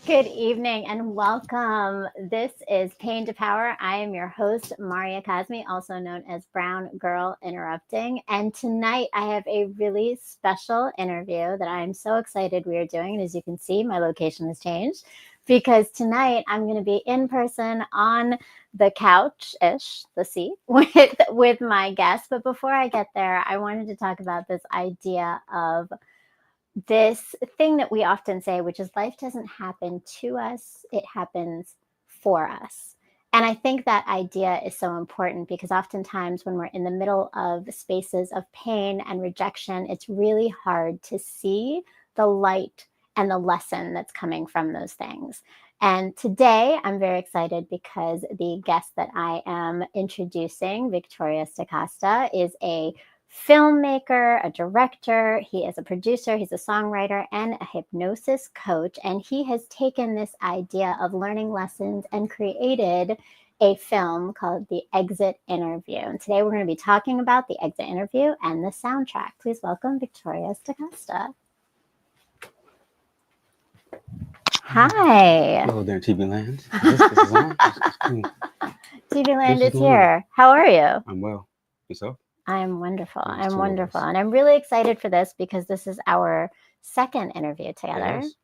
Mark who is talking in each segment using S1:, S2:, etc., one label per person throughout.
S1: Good evening and welcome. This is Pain to Power. I am your host, Maria Cosme, also known as Brown Girl Interrupting. And tonight I have a really special interview that I'm so excited we are doing. And as you can see, my location has changed because tonight I'm going to be in person on the couch-ish, the seat, with my guest. But before I get there, I wanted to talk about this idea of this thing that we often say, which is life doesn't happen to us, it happens for us. And I think that idea is so important because oftentimes when we're in the middle of spaces of pain and rejection, it's really hard to see the light and the lesson that's coming from those things. And today I'm very excited because the guest that I am introducing, Victorious De Costa, is a filmmaker, a director, he is a producer, he's a songwriter, and a hypnosis coach. And he has taken this idea of learning lessons and created a film called The Exit Interview. And today we're going to be talking about The Exit Interview and the soundtrack. Please welcome Victorious De Costa. Hi.
S2: Hello there, TV Land. This is on?
S1: TV Land is here. How are you?
S2: I'm well. Yourself?
S1: I'm wonderful.
S2: Nice
S1: I'm wonderful. And I'm really excited for this because this is our second interview together.
S2: Yes.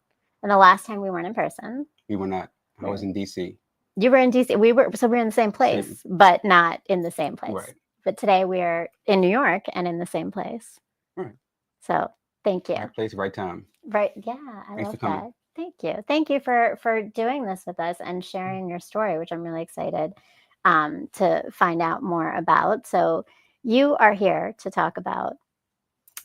S1: And the last time we weren't in person.
S2: We were not. I was in DC.
S1: You were in DC. We were in the same place, but not in the same place.
S2: Right.
S1: But today we're in New York and in the same place.
S2: Right.
S1: So thank you.
S2: Right place, right time.
S1: Right. Yeah. I love that. Thank you. Thank you for doing this with us and sharing your story, which I'm really excited to find out more about. So you are here to talk about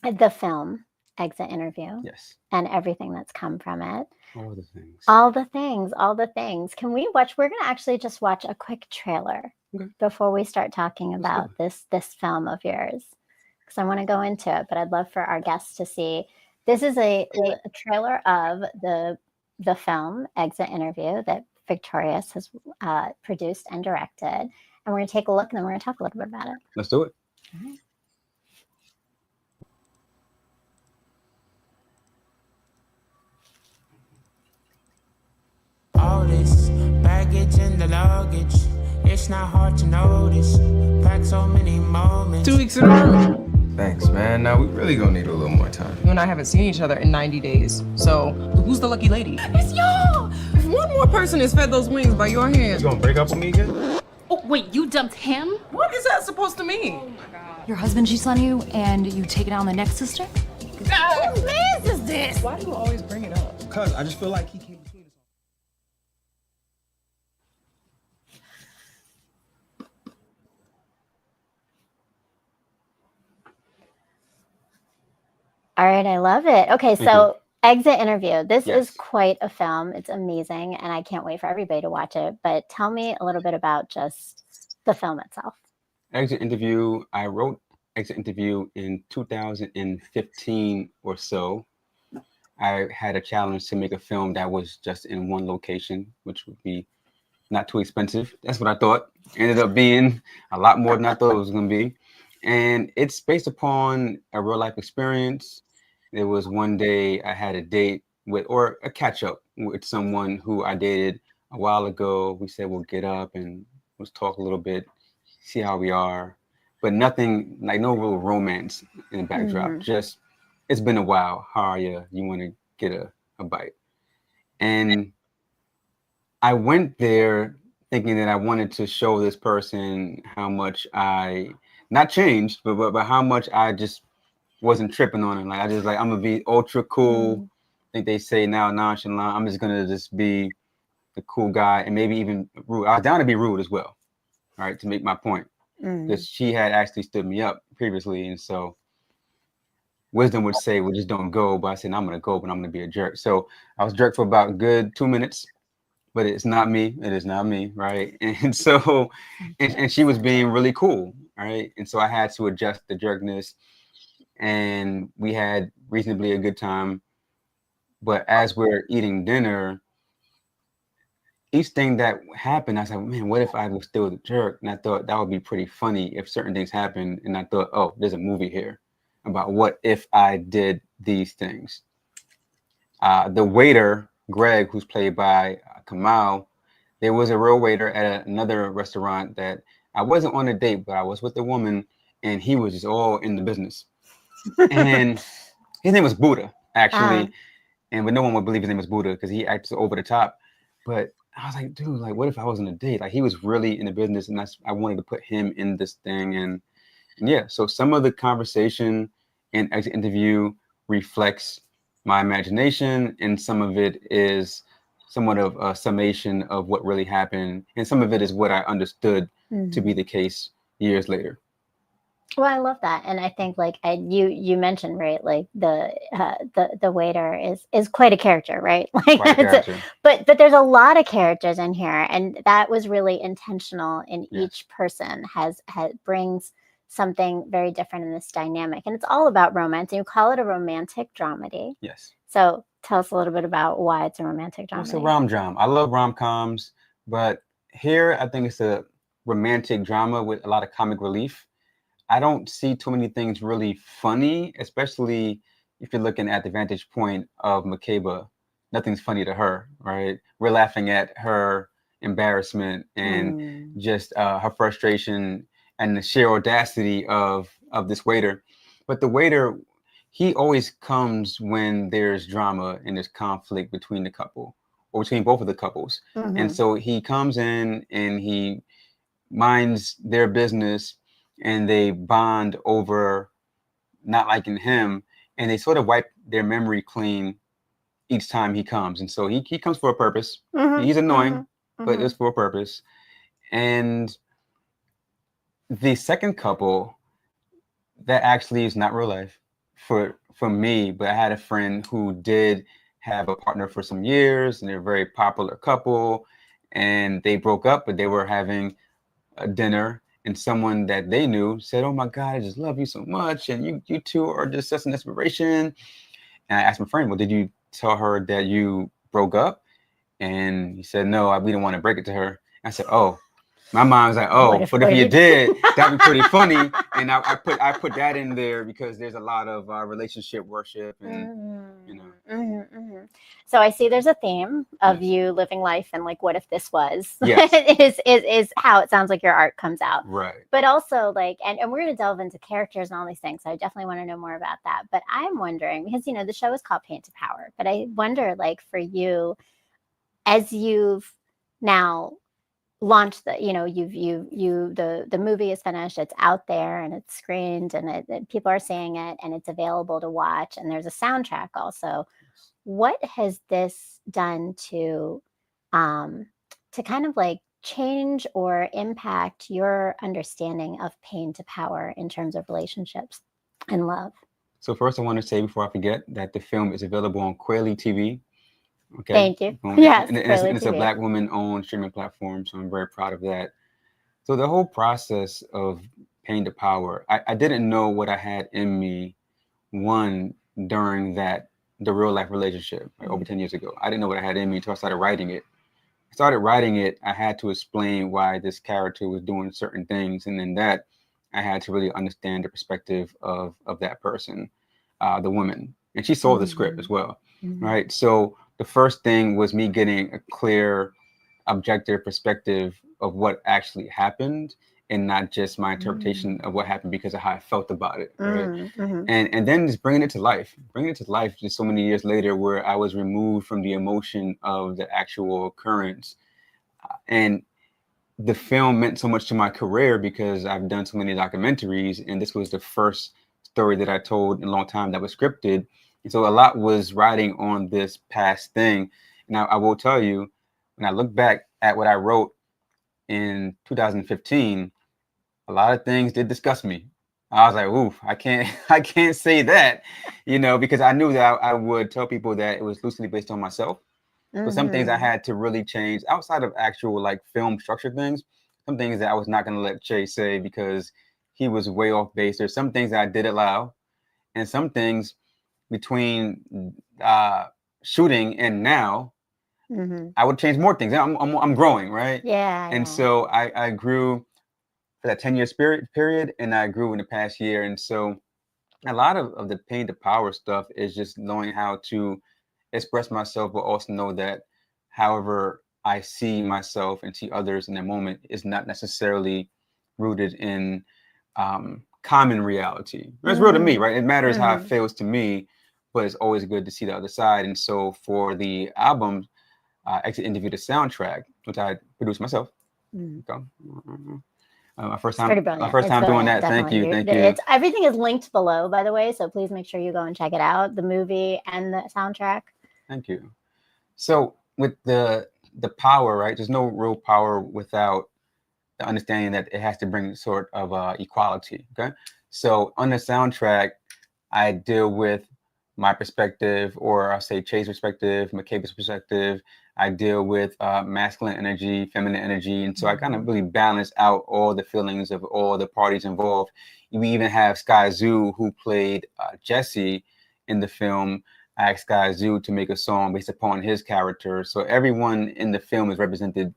S1: the film Exit Interview.
S2: Yes.
S1: And everything that's come from it.
S2: All the things.
S1: All the things. All the things. Can we watch? We're going to actually just watch a quick trailer before we start talking about this film of yours. Because I want to go into it, but I'd love for our guests to see. This is a trailer of the film Exit Interview that Victorious has produced and directed. And we're going to take a look and then we're going to talk a little bit about it.
S2: Let's do it.
S1: All right.
S3: All this baggage in the luggage, it's not hard to notice. Pack so many moments.
S4: 2 weeks in a row.
S5: Thanks, man. Now we really gonna need a little more time.
S4: You and I haven't seen each other in 90 days. So who's the lucky lady? It's y'all! If one more person is fed those wings by your hands.
S5: You gonna break up with me again?
S6: Oh, wait, you dumped him?
S4: What is that supposed to mean? Oh my God.
S6: Your husband cheats on you and you take it out on the next sister?
S4: Whose man's is this? Why do you always bring it up?
S5: Cause I just feel like he came between us.
S1: All right, I love it. Okay, so Exit Interview. This
S2: Yes.
S1: is quite a film. It's amazing, and I can't wait for everybody to watch it. But tell me a little bit about just the film itself.
S2: Exit Interview. I wrote Exit Interview in 2015 or so. I had a challenge to make a film that was just in one location, which would be not too expensive. That's what I thought. Ended up being a lot more than I thought it was going to be. And it's based upon a real life experience. There was one day I had a date with, or a catch up with someone who I dated a while ago. We said we'll get up and let's talk a little bit, see how we are, but nothing, like no real romance in the backdrop. Just, it's been a while. How are you? You want to get a bite? And I went there thinking that I wanted to show this person how much I, not changed, but how much I just wasn't tripping on it. Like I just like, I'm gonna be ultra cool. I think they say now nonchalant. I'm just gonna just be the cool guy and maybe even rude. I was down to be rude as well, all right, to make my point. Because she had actually stood me up previously, and so wisdom would say, well, just don't go. But I said, I'm gonna go, but I'm gonna be a jerk. So I was jerk for about a good 2 minutes, but it's not me. It is not me, right? And so, and she was being really cool, right? And so I had to adjust the jerkness, and we had reasonably a good time. But as we're eating dinner, each thing that happened, I said, man, what if I was still the jerk? And I thought that would be pretty funny if certain things happened. And I thought, oh, there's a movie here about what if I did these things. The waiter Greg, who's played by Kamal, there was a real waiter at another restaurant that I wasn't on a date, but I was with a woman, and he was just all in the business. And his name was Buddha, actually. But no one would believe his name was Buddha because he acted so over the top. But I was like, dude, like, what if I was on a date? Like, he was really in the business, and I wanted to put him in this thing. And yeah, so some of the conversation in exit interview reflects my imagination, and some of it is somewhat of a summation of what really happened, and some of it is what I understood to be the case years later.
S1: Well, I love that, and I think like you mentioned, right, like the waiter is quite a character, right? Like,
S2: Quite a character.
S1: but there's a lot of characters in here, and that was really intentional. In each person has brings something very different in this dynamic, and it's all about romance. And you call it a romantic dramedy.
S2: Yes.
S1: So tell us a little bit about why it's a romantic dramedy.
S2: It's a rom-com. I love rom-coms, but here I think it's a romantic drama with a lot of comic relief. I don't see too many things really funny, especially if you're looking at the vantage point of Makeba. Nothing's funny to her, right? We're laughing at her embarrassment and just her frustration and the sheer audacity of this waiter. But the waiter, he always comes when there's drama and there's conflict between the couple or between both of the couples. And so he comes in and he minds their business, and they bond over not liking him, and they sort of wipe their memory clean each time he comes. And so he comes for a purpose. He's annoying, but it's for a purpose. And the second couple, that actually is not real life for me, but I had a friend who did have a partner for some years, and they're a very popular couple, and they broke up, but they were having a dinner, and someone that they knew said, "Oh my God, I just love you so much, and you two are just such an inspiration." And I asked my friend, "Well, did you tell her that you broke up?" And he said, "No, we didn't want to break it to her." I said, "Oh." My mom was like, "Oh, what if you did? That'd be pretty funny." And I put that in there because there's a lot of relationship worship, and
S1: So I see there's a theme of you living life, and like, what if this was? is how it sounds like your art comes out,
S2: right?
S1: But also like, and we're going to delve into characters and all these things. So I definitely want to know more about that. But I'm wondering, because the show is called Paint to Power, but I wonder, like, for you, as you've now launched the the movie is finished, it's out there and it's screened, and people are seeing it, and it's available to watch, and there's a soundtrack also. What has this done to kind of like change or impact your understanding of pain to power in terms of relationships and love?
S2: So first, I want to say before I forget that the film is available on Quayle TV. Okay.
S1: Thank you. Yes,
S2: and it's a Black woman-owned streaming platform, so I'm very proud of that. So the whole process of Pain to Power, I didn't know what I had in me, during the real life relationship, like over 10 years ago. I didn't know what I had in me until I started writing it. I had to explain why this character was doing certain things, and then that I had to really understand the perspective of that person, the woman, and she saw the script as well, right? So the first thing was me getting a clear, objective perspective of what actually happened, and not just my interpretation of what happened because of how I felt about it, right? And then just bringing it to life just so many years later, where I was removed from the emotion of the actual occurrence. And the film meant so much to my career because I've done so many documentaries, and this was the first story that I told in a long time that was scripted. And so a lot was riding on this past thing. Now, I will tell you, when I look back at what I wrote in 2015, a lot of things did disgust me. I was like, "Oof, I can't say that," because I knew that I would tell people that it was loosely based on myself. But some things I had to really change outside of actual like film structure things. Some things that I was not going to let Che say because he was way off base. There's some things that I did allow, and some things between shooting and now, I would change more things. I'm growing, right?
S1: Yeah.
S2: And so I grew for that 10-year period, and I grew in the past year. And so a lot of the Pain to Power stuff is just knowing how to express myself, but also know that however I see myself and see others in that moment is not necessarily rooted in common reality. It's real to me, right? It matters how it feels to me, but it's always good to see the other side. And so for the album, Exit Interview, the soundtrack, which I produced myself. My first time doing that. Thank you.
S1: It's everything is linked below, by the way. So please make sure you go and check it out, the movie and the soundtrack.
S2: Thank you. So with the power, right? There's no real power without the understanding that it has to bring sort of equality. Okay. So on the soundtrack, I deal with my perspective, or I'll say Che's perspective, McCabe's perspective. I deal with masculine energy, feminine energy. And so I kind of really balance out all the feelings of all the parties involved. We even have Sky Zoo, who played Jesse in the film. I asked Sky Zoo to make a song based upon his character. So everyone in the film is represented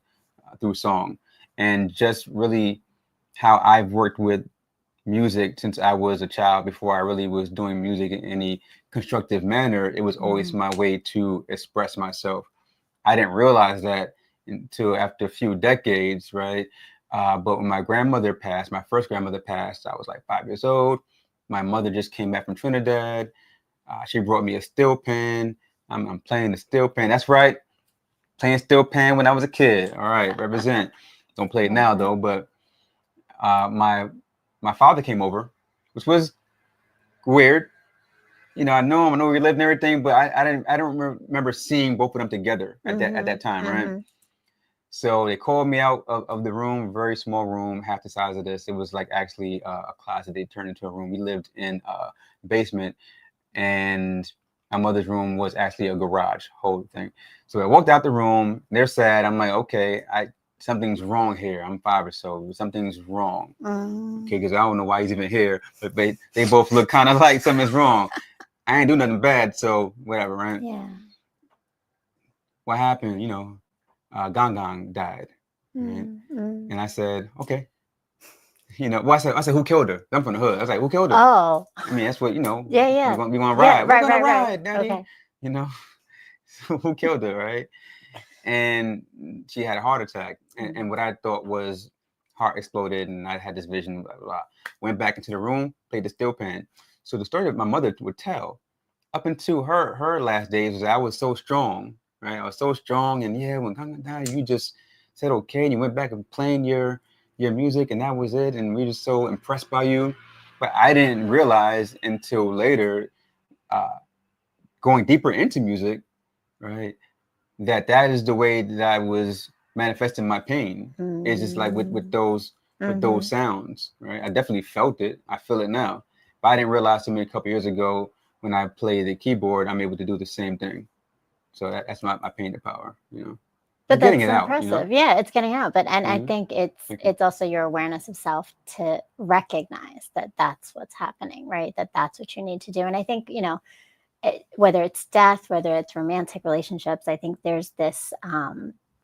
S2: through song. And just really how I've worked with music since I was a child, before I really was doing music in any constructive manner, it was always my way to express myself. I didn't realize that until after a few decades, right? But when my grandmother passed, my first grandmother passed, I was like 5 years old. My mother just came back from Trinidad. She brought me a steel pen. I'm playing the steel pen. That's right. Playing steel pen when I was a kid. All right, represent. Don't play it now though, but my father came over, which was weird. You know, I know we lived and everything, but I don't remember seeing both of them together at that time, right? So they called me out of the room, very small room, half the size of this. It was like actually a closet. They turned into a room. We lived in a basement, and my mother's room was actually a garage, whole thing. So I walked out the room. They're sad. I'm like, okay, something's wrong here. I'm 5 or so. Something's wrong. Okay, because I don't know why he's even here, but they both look kind of like something's wrong. I ain't do nothing bad, so whatever, right?
S1: Yeah.
S2: What happened? You know, Gong Gong died, right? And I said, okay. You know, well, I said, who killed her? I'm from the hood. I was like, who killed her?
S1: Oh.
S2: I mean, that's what, you know.
S1: Yeah.
S2: We want to ride. We're going to ride,
S1: right.
S2: Daddy.
S1: Okay.
S2: You know, so who killed her, right? And she had a heart attack. And what I thought was heart exploded, and I had this vision, blah, blah, blah. Went back into the room, played the steel pen. So the story that my mother would tell up until her last days was I was so strong, right? I was so strong. And yeah, when Gong died, you just said, okay. And you went back and playing your music, and that was it. And we were just so impressed by you. But I didn't realize until later, going deeper into music, right, that is the way that I was manifesting my pain. It's just like with those sounds, right? I definitely felt it. I feel it now. But I didn't realize to me a couple years ago when I play the keyboard, I'm able to do the same thing. So that's my pain to power, you know.
S1: But
S2: getting
S1: that's
S2: it
S1: impressive.
S2: out, you know?
S1: Yeah, it's getting out. But I think it's also your awareness of self to recognize that that's what's happening, right? That's what you need to do. And I think, you know, whether it's death, whether it's romantic relationships, I think there's this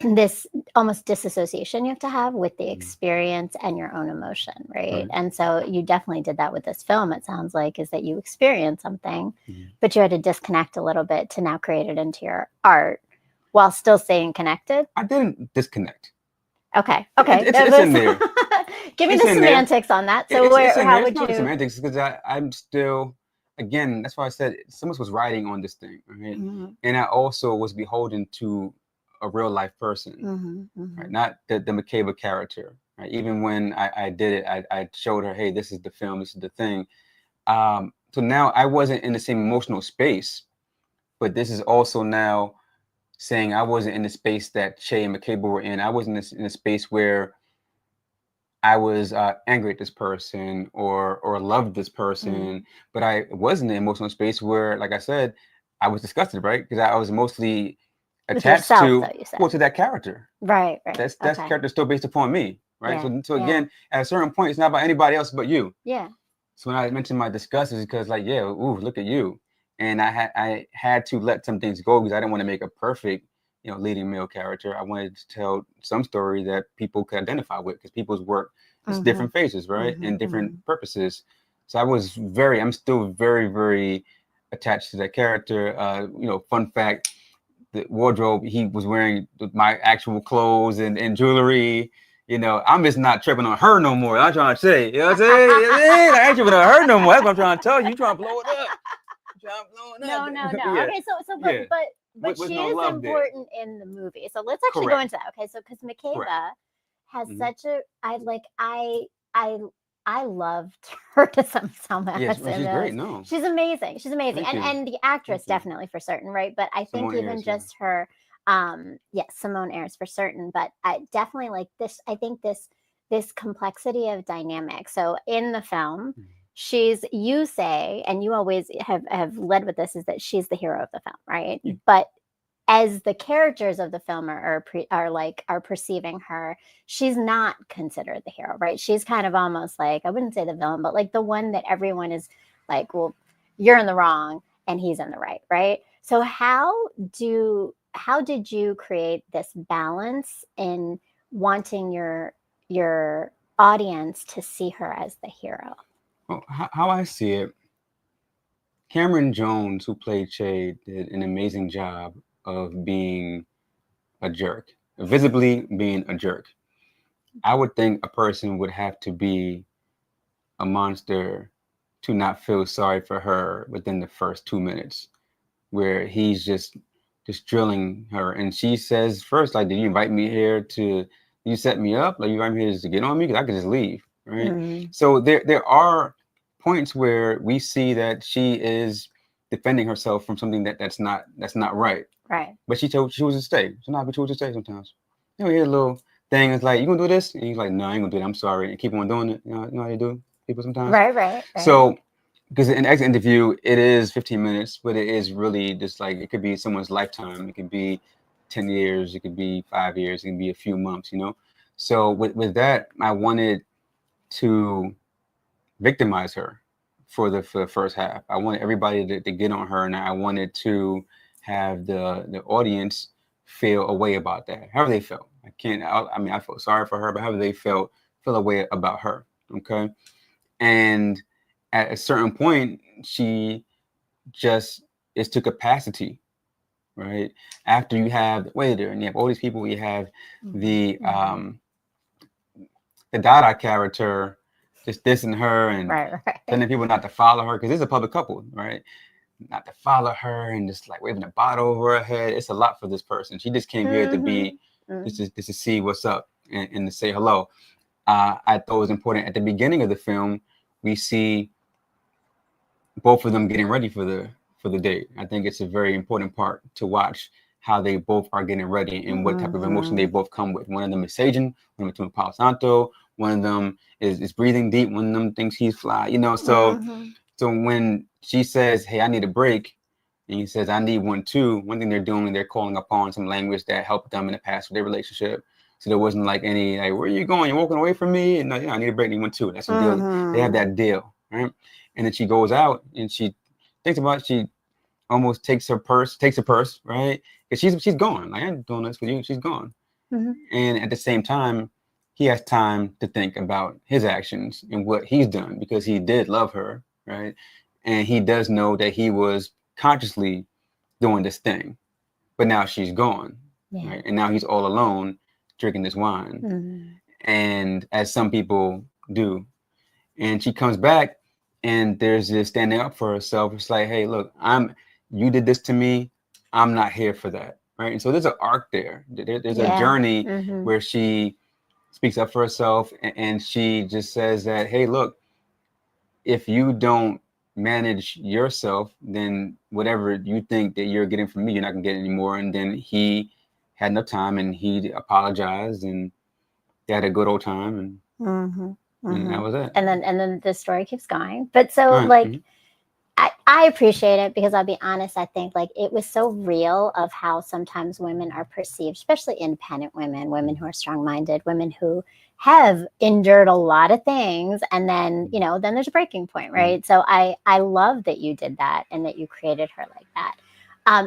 S1: this almost disassociation you have to have with the experience and your own emotion, right? And so you definitely did that with this film. It sounds like is that you experienced something, but you had to disconnect a little bit to now create it into your art while still staying connected.
S2: I didn't disconnect.
S1: Okay.
S2: It's in there.
S1: Give me the semantics on that. So how would you?
S2: Semantics, because I'm still. Again, that's why I said someone was writing on this thing, right? And I also was beholden to a real life person, right? Not the McCabe character, right? Even when I did it, I showed her, hey, this is the film, this is the thing. So now I wasn't in the same emotional space, but this is also now saying I wasn't in the space that Che and McCabe were in. I wasn't in a space where I was angry at this person or loved this person, but I was in the emotional space where, like I said, I was disgusted, right? Because I was mostly attached to that character.
S1: Right.
S2: That character still based upon me, right?
S1: Yeah,
S2: So again, at a certain point, it's not about anybody else but you.
S1: Yeah.
S2: So when I mentioned my disgust, is because like, yeah, ooh, look at you, and I had to let some things go because I didn't want to make a perfect, you know, leading male character. I wanted to tell some story that people could identify with, because people's work is different phases, right? And different purposes. So I'm still very, very attached to that character. Fun fact: the wardrobe, he was wearing my actual clothes and jewelry. I'm just not tripping on her no more. I'm trying to say, you know what I'm saying? I ain't tripping on her no more. That's what I'm trying to tell you. You trying to blow it up?
S1: No.
S2: Yeah.
S1: Okay, so but
S2: With
S1: she
S2: no
S1: is
S2: love there.
S1: important in the movie. So let's actually go into that. Okay, so because Makeba has such a I loved her to some
S2: Yes, well, she's great. No,
S1: she's amazing. She's amazing.
S2: Thank you.
S1: And the actress
S2: Thank you.
S1: definitely for certain, right? But I think
S2: Simone
S1: even
S2: Ayres, yeah.
S1: just her Simone Ayres for certain, but I definitely like this. I think this complexity of dynamic. So in the film, you say, and you always have led with this, is that she's the hero of the film, right?
S2: Yeah.
S1: But as the characters of the film are perceiving her, she's not considered the hero, right? She's kind of almost like, I wouldn't say the villain, but like the one that everyone is like, well, you're in the wrong and he's in the right, right? So how did you create this balance in wanting your audience to see her as the hero?
S2: Well, how I see it, Cameron Jones, who played Che, did an amazing job of being a jerk, visibly being a jerk. I would think a person would have to be a monster to not feel sorry for her within the first 2 minutes, where he's just drilling her. And she says first, like, did you invite me here to, you set me up? Like, you invite me here just to get on me? Because I could just leave, right? So there are points where we see that she is defending herself from something that's not right.
S1: Right.
S2: But she chose to stay. Sometimes we choose to stay sometimes. Here's a little thing. It's like, you gonna do this? And he's like, no, I ain't gonna do that. I'm sorry. And keep on doing it. You know how they do people sometimes?
S1: Right.
S2: So, because in an exit interview, it is 15 minutes, but it is really just like, it could be someone's lifetime. It could be 10 years. It could be 5 years. It can be a few months, So with that, I wanted to victimize her for the first half. I wanted everybody to get on her, and I wanted to have the audience feel a way about that. However they felt. I felt sorry for her, but however they feel a way about her. Okay. And at a certain point, she just is to capacity, right? After you have the waiter and you have all these people, you have the Dada character just dissing her and telling people not to follow her, because it's a public couple, right? Not to follow her and just like waving a bottle over her head. It's a lot for this person. She just came here to be just to see what's up and to say hello. I thought it was important at the beginning of the film. We see both of them getting ready for the date. I think it's a very important part to watch how they both are getting ready and what type of emotion they both come with. One of them is saging, one of them is Palo Santo, one of them is breathing deep, one of them thinks he's fly, So when she says, hey, I need a break, and he says, I need one too, one thing they're doing, they're calling upon some language that helped them in the past with their relationship. So there wasn't like any, like, where are you going? You're walking away from me? And I need a break, I need one too. That's a deal. They have that deal, right? And then she goes out and she thinks about it, she almost takes her purse, right? Because she's gone. Like, I ain't doing this with you. She's gone. And at the same time, he has time to think about his actions and what he's done, because he did love her, right? And he does know that he was consciously doing this thing, but now she's gone, right? And now he's all alone drinking this wine, and as some people do. And she comes back, and there's this standing up for herself. It's like, hey, look, you did this to me. I'm not here for that, right? And so there's an arc there. There's a journey where she speaks up for herself, and she just says that, hey, look, if you don't manage yourself, then whatever you think that you're getting from me, you're not gonna get anymore. And then he had no time, and he apologized, and they had a good old time, and that was it.
S1: And then the story keeps going. But so I appreciate it, because I'll be honest, I think like it was so real of how sometimes women are perceived, especially independent women who are strong-minded, women who have endured a lot of things, and then then there's a breaking point, right? So I love that you did that and that you created her like that.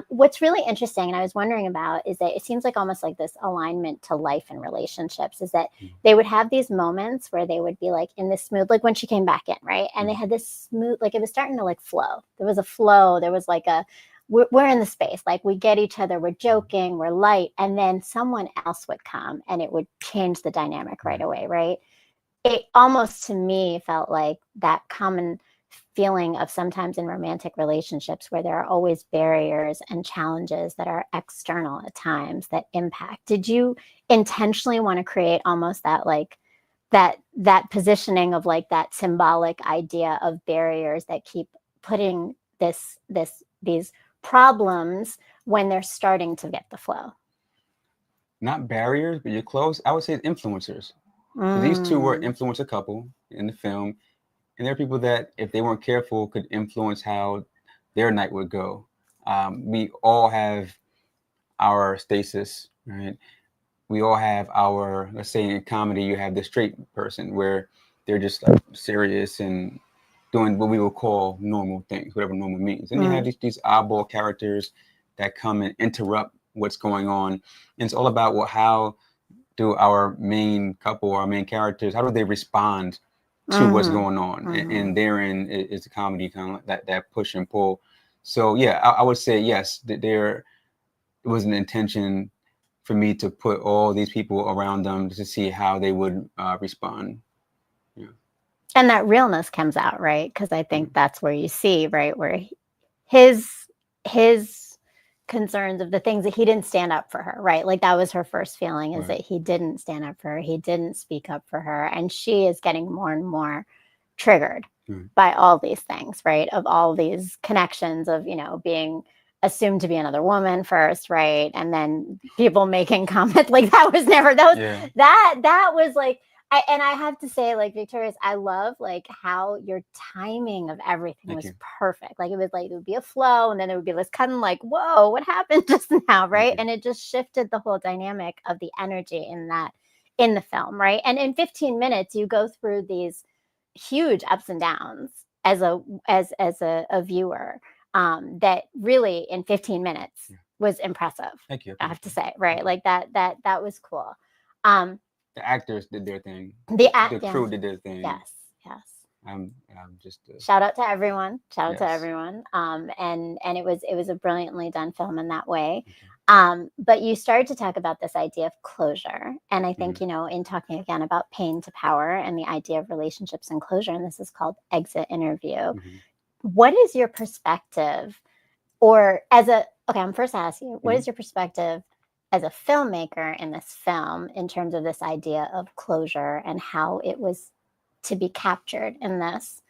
S1: What's really interesting, and I was wondering about, is that it seems like almost like this alignment to life and relationships, is that they would have these moments where they would be like in this smooth, like when she came back in, right? And they had this smooth, like it was starting to like flow. There was a flow. There was like we're in the space, like we get each other, we're joking, we're light. And then someone else would come and it would change the dynamic right away, right? It almost to me felt like that common feeling of sometimes in romantic relationships where there are always barriers and challenges that are external at times that impact. Did you intentionally want to create almost that like that positioning of like that symbolic idea of barriers that keep putting these problems when they're starting to get the flow?
S2: Not barriers, but you're close. I would say influencers. So these two were influencer couple in the film. And there are people that, if they weren't careful, could influence how their night would go. We all have our stasis, right? We all have our, let's say in comedy, you have the straight person where they're just like serious and doing what we would call normal things, whatever normal means. And you have these oddball characters that come and interrupt what's going on. And it's all about, well, how do our main couple or our main characters, how do they respond to what's going on? And therein is the comedy, kind of like that push and pull. So yeah, I would say yes, there was an intention for me to put all these people around them to see how they would respond. Yeah.
S1: And that realness comes out, right? Because I think that's where you see, right, where his concerns of the things that he didn't stand up for her, right? Like that was her first feeling, is that he didn't stand up for her, he didn't speak up for her, and she is getting more and more triggered by all these things, right? Of all these connections of, you know, being assumed to be another woman first, right? And then people making comments like that was like, I have to say, like, Victorious, I love like how your timing of everything was perfect. Like it was like it would be a flow, and then it would be this kind of like, whoa, what happened just now, right? And it just shifted the whole dynamic of the energy in the film, right? And in 15 minutes, you go through these huge ups and downs as a viewer. That really in 15 minutes was impressive.
S2: Thank you.
S1: I have to say, right? Like that was cool.
S2: The actors did their thing.
S1: The
S2: crew did their thing.
S1: Yes.
S2: I'm just
S1: shout out to everyone. And it was a brilliantly done film in that way. But you started to talk about this idea of closure, and I think, you know, in talking again about pain to power and the idea of relationships and closure, and this is called Exit Interview. What is your perspective, or I'm first asking you, what is your perspective as a filmmaker in this film in terms of this idea of closure and how it was to be captured in this?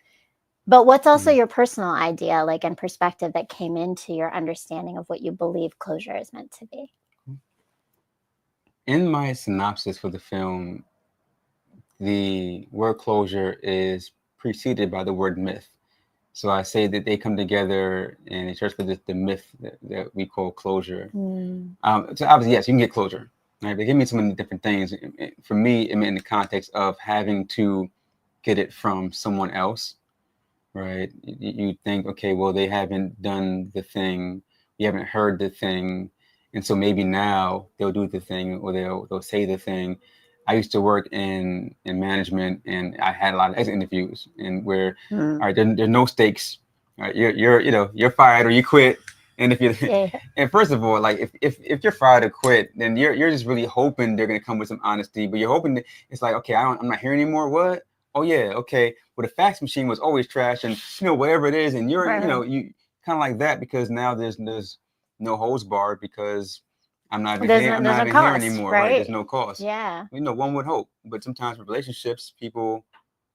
S1: But what's also your personal idea, like, and perspective that came into your understanding of what you believe closure is meant to be?
S2: In my synopsis for the film, the word closure is preceded by the word myth. So I say that they come together and they search for the myth that we call closure. So obviously, yes, you can get closure. Right? They give me so many different things. For me, it meant in the context of having to get it from someone else, right? You think, okay, well, they haven't done the thing. You haven't heard the thing. And so maybe now they'll do the thing, or they'll say the thing. I used to work in management, and I had a lot of exit interviews, and where all right, there's no stakes. Right? You're fired or you quit. And if you and first of all, like if you're fired or quit, then you're just really hoping they're gonna come with some honesty. But you're hoping it's like, okay, I'm not hearing anymore. What? Oh yeah, okay. Well, the fax machine was always trash, and whatever it is, and you're you kind of like that, because now there's no holds barred, because I'm not even here anymore, right? There's no cost.
S1: Yeah.
S2: One would hope, but sometimes with relationships, people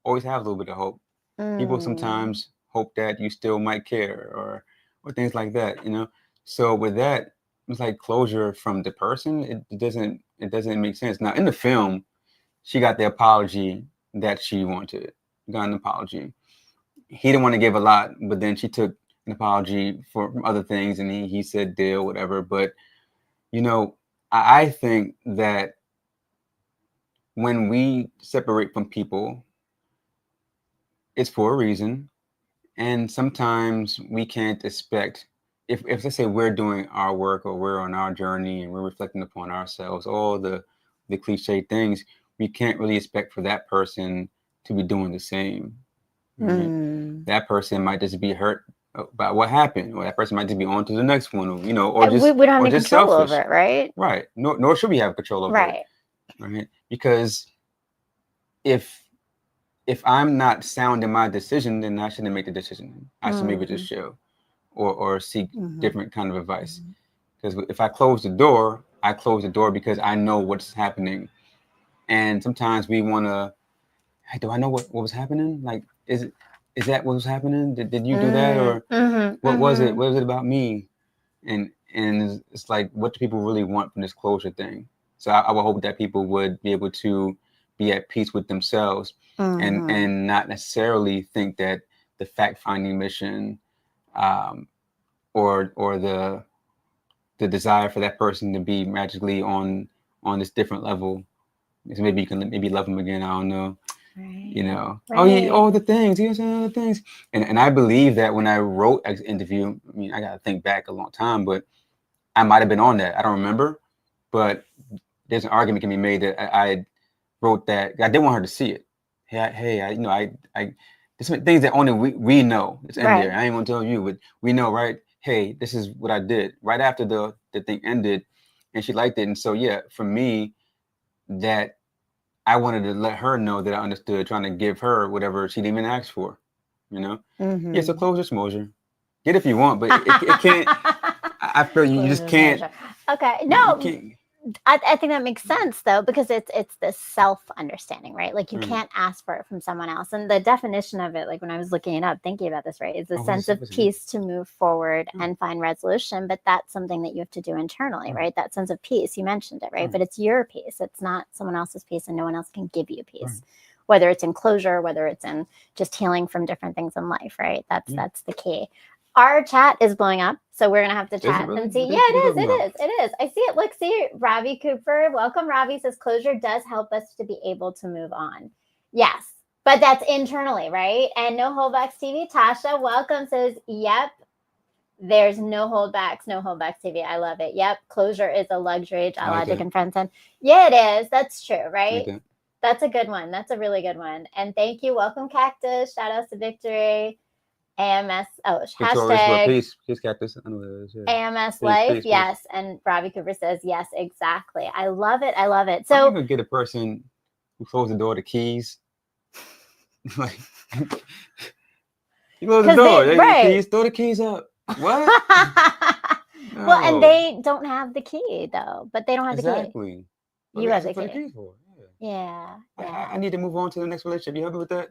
S2: always have a little bit of hope. People sometimes hope that you still might care, or things like that, So with that, it's like closure from the person. It doesn't make sense. Now in the film, she got the apology that she wanted. Got an apology. He didn't want to give a lot, but then she took an apology for other things, and he said deal, whatever. But I think that when we separate from people, it's for a reason. And sometimes we can't expect if let's say we're doing our work or we're on our journey and we're reflecting upon ourselves, all the cliche things, we can't really expect for that person to be doing the same. Right? That person might just be hurt by what happened, or that person might just be on to the next one, or or just
S1: we don't have
S2: or
S1: any
S2: just
S1: control
S2: selfish.
S1: over it, right?
S2: Right. Nor should we have control over it. Right. Because if I'm not sound in my decision, then I shouldn't make the decision. I should maybe just chill or seek different kind of advice. Because if I close the door, I close the door because I know what's happening. And sometimes we want to, hey, do I know what was happening? Like, is that what was happening? Did you do that? Or what was it? What was it about me? And it's like, what do people really want from this closure thing? So I would hope that people would be able to be at peace with themselves and not necessarily think that the fact-finding mission or the desire for that person to be magically on this different level, so maybe you can love them again. I don't know. Right. Oh yeah, all the things. He was saying all the things. And I believe that when I wrote Exit Interview, I mean, I gotta think back a long time, but I might have been on that. I don't remember, but there's an argument can be made that I wrote that. I didn't want her to see it. Hey, there's some things that only we know. It's in there. I ain't gonna tell you, but we know, right? Hey, this is what I did right after the thing ended, and she liked it. And so yeah, for me, that I wanted to let her know that I understood, trying to give her whatever she didn't even ask for. Yeah, so closure, smosure. Get it if you want, but it can't. I feel you just can't.
S1: Okay, no. I think that makes sense though, because it's this self-understanding, right? Like you can't ask for it from someone else. And the definition of it, like when I was looking it up, thinking about this, right, is a sense of peace to move forward and find resolution. But that's something that you have to do internally, right? That sense of peace, you mentioned it, right? But it's your peace. It's not someone else's peace, and no one else can give you peace. Whether it's in closure, whether it's in just healing from different things in life, right? That's the key. Our chat is blowing up, so we're gonna have to chat and see. Yeah, it is. I see it. Look, see, Ravi Cooper. Welcome, Ravi says closure does help us to be able to move on. Yes, but that's internally, right? And No Holdbacks TV. Tasha, welcome, says, yep. There's no holdbacks, no holdbacks TV. I love it. Yep, closure is a luxury. Logic and Friends. Yeah, it is. That's true, right? That's a good one. That's a really good one. And thank you. Welcome, Cactus. Shout out to Victory. AMS, hashtag
S2: peace cactus. I know what it is, yeah.
S1: AMS life, yes. And Ravi Cooper says, yes, exactly. I love it. I love it. So
S2: I'm gonna get a person who closed the door, the keys. Like, you close the door, the keys, throw the keys up. What? No.
S1: Well, and they don't have the key though, but they don't have the key.
S2: Exactly.
S1: You have the key.
S2: Keys for?
S1: Yeah.
S2: I need to move on to the next relationship. You happy with that?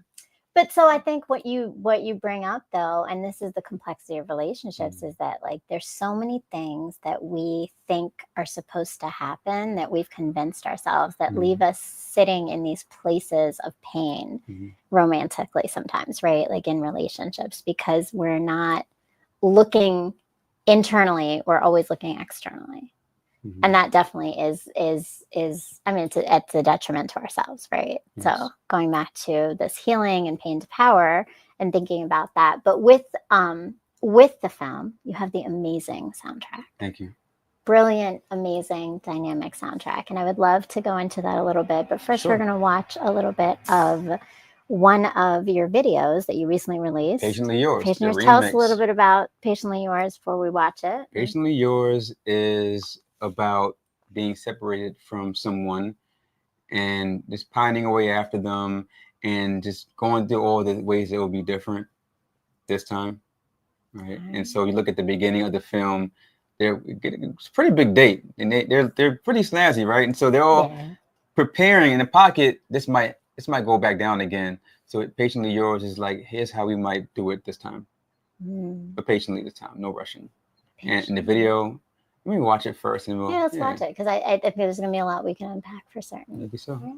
S1: But so I think what you bring up though, and this is the complexity of relationships, is that like there's so many things that we think are supposed to happen that we've convinced ourselves that leave us sitting in these places of pain romantically sometimes, right? Like in relationships, because we're not looking internally, we're always looking externally. And that definitely is I mean, it's a detriment to ourselves, right? Yes. So going back to this healing and pain to power and thinking about that, but with the film, you have the amazing soundtrack.
S2: Thank you.
S1: Brilliant, amazing, dynamic soundtrack. And I would love to go into that a little bit, but first we're going to watch a little bit of one of your videos that you recently released.
S2: Patiently Yours.
S1: Tell us a little bit about Patiently Yours before we watch it.
S2: Patiently Yours is about being separated from someone and just pining away after them and just going through all the ways that will be different this time, right? And so you look at the beginning of the film, it's a pretty big date, and they're pretty snazzy, right? And so they're all preparing in the pocket. This might go back down again. So Patiently Yours is like, here's how we might do it this time, but patiently this time, no rushing. And in the video, let me watch it first, and
S1: let's watch it, because I think there's going to be a lot we can unpack for certain.
S2: Maybe so.
S1: Right?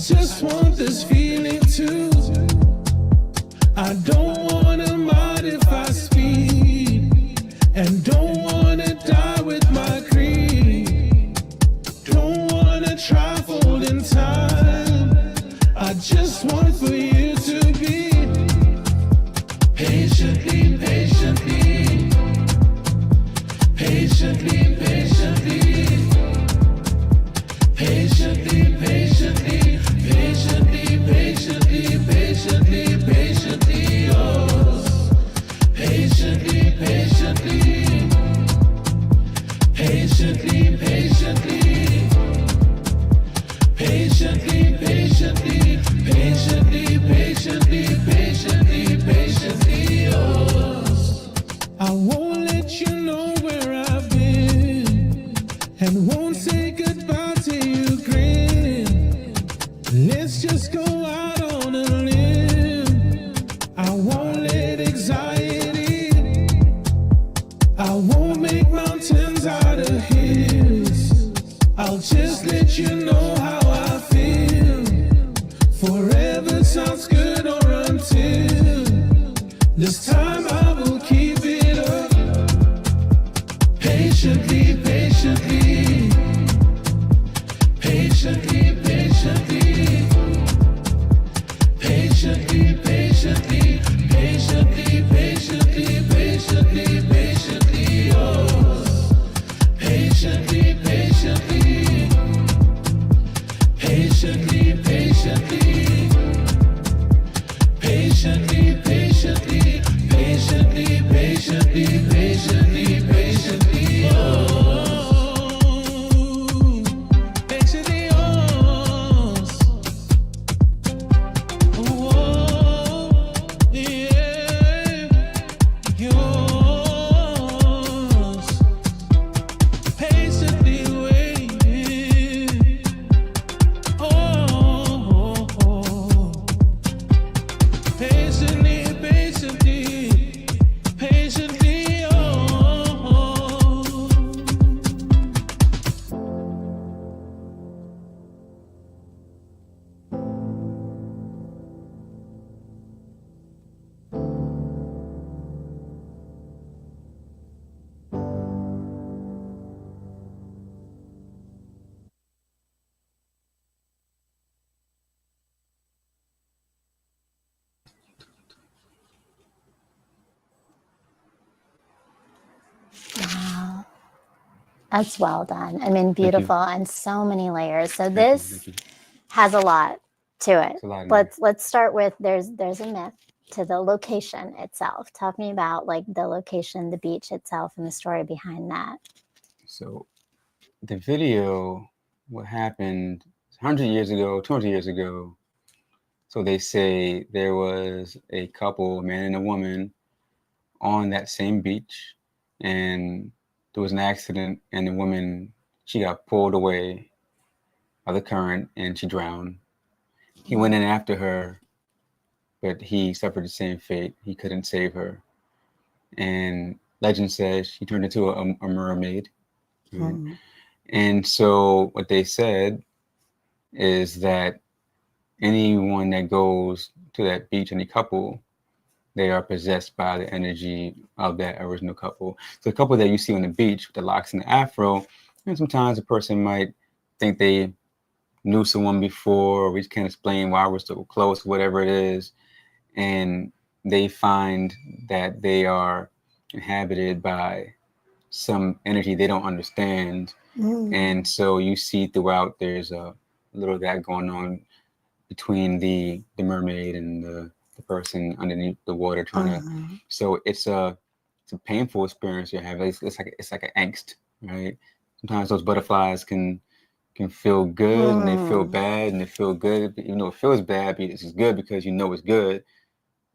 S3: just want this feeling too. I don't wanna modify speed, and don't wanna die with my greed. Don't wanna travel in time. I just want for you to be patiently, patiently, patiently, patiently, patiently, patiently, patiently, patiently, patiently, patiently, yours. Patiently, patiently, patiently, patiently, patiently, patiently, patiently, patiently, patiently, patiently, yours. I won't let you know where I've been, and won't say goodbye till you grin. Let's just go out on a limb. I won't let anxiety, I won't make mountains out of hills. I'll just let you know how I feel. Forever sounds good or until. This time I will keep it up. Patiently, patiently, patiently, patiently, patiently, patiently, patiently, patiently, patiently, patiently, yours. Patiently, patiently, patiently, patiently, patiently, patiently, patiently, patiently, patiently, patiently, yours. Patiently yours. Whoa, yeah, yours. Patiently waiting. Oh, patiently, patiently, patiently, oh.
S1: Wow. That's well done. I mean,
S2: Thank you.
S1: beautiful and so many layers. So
S2: Thank
S1: this
S2: you.
S1: has a lot to it.
S2: It's a lot in there.
S1: Let's start with there's a myth to the location itself. Talk me about like the location, the beach itself, and the story behind that.
S2: So the video, what happened 100 years ago, 200 years ago. So they say there was a couple, a man and a woman, on that same beach, and there was an accident, and the woman, she got pulled away by the current and she drowned. He went in after her, but he suffered the same fate. He couldn't save her. And legend says she turned into a mermaid. Right? And so what they said is that anyone that goes to that beach, any couple, they are possessed by the energy of that original couple. So the couple that you see on the beach with the locks and the afro, and sometimes a person might think they knew someone before, or we just can't explain why we're so close, whatever it is. And they find that they are inhabited by some energy they don't understand. And so you see throughout there's a little of that going on between the mermaid and the person underneath the water trying to. So it's a painful experience you have. It's like an angst, right? Sometimes those butterflies can feel good and they feel bad and they feel good. Even though it feels bad, it's good because you know it's good,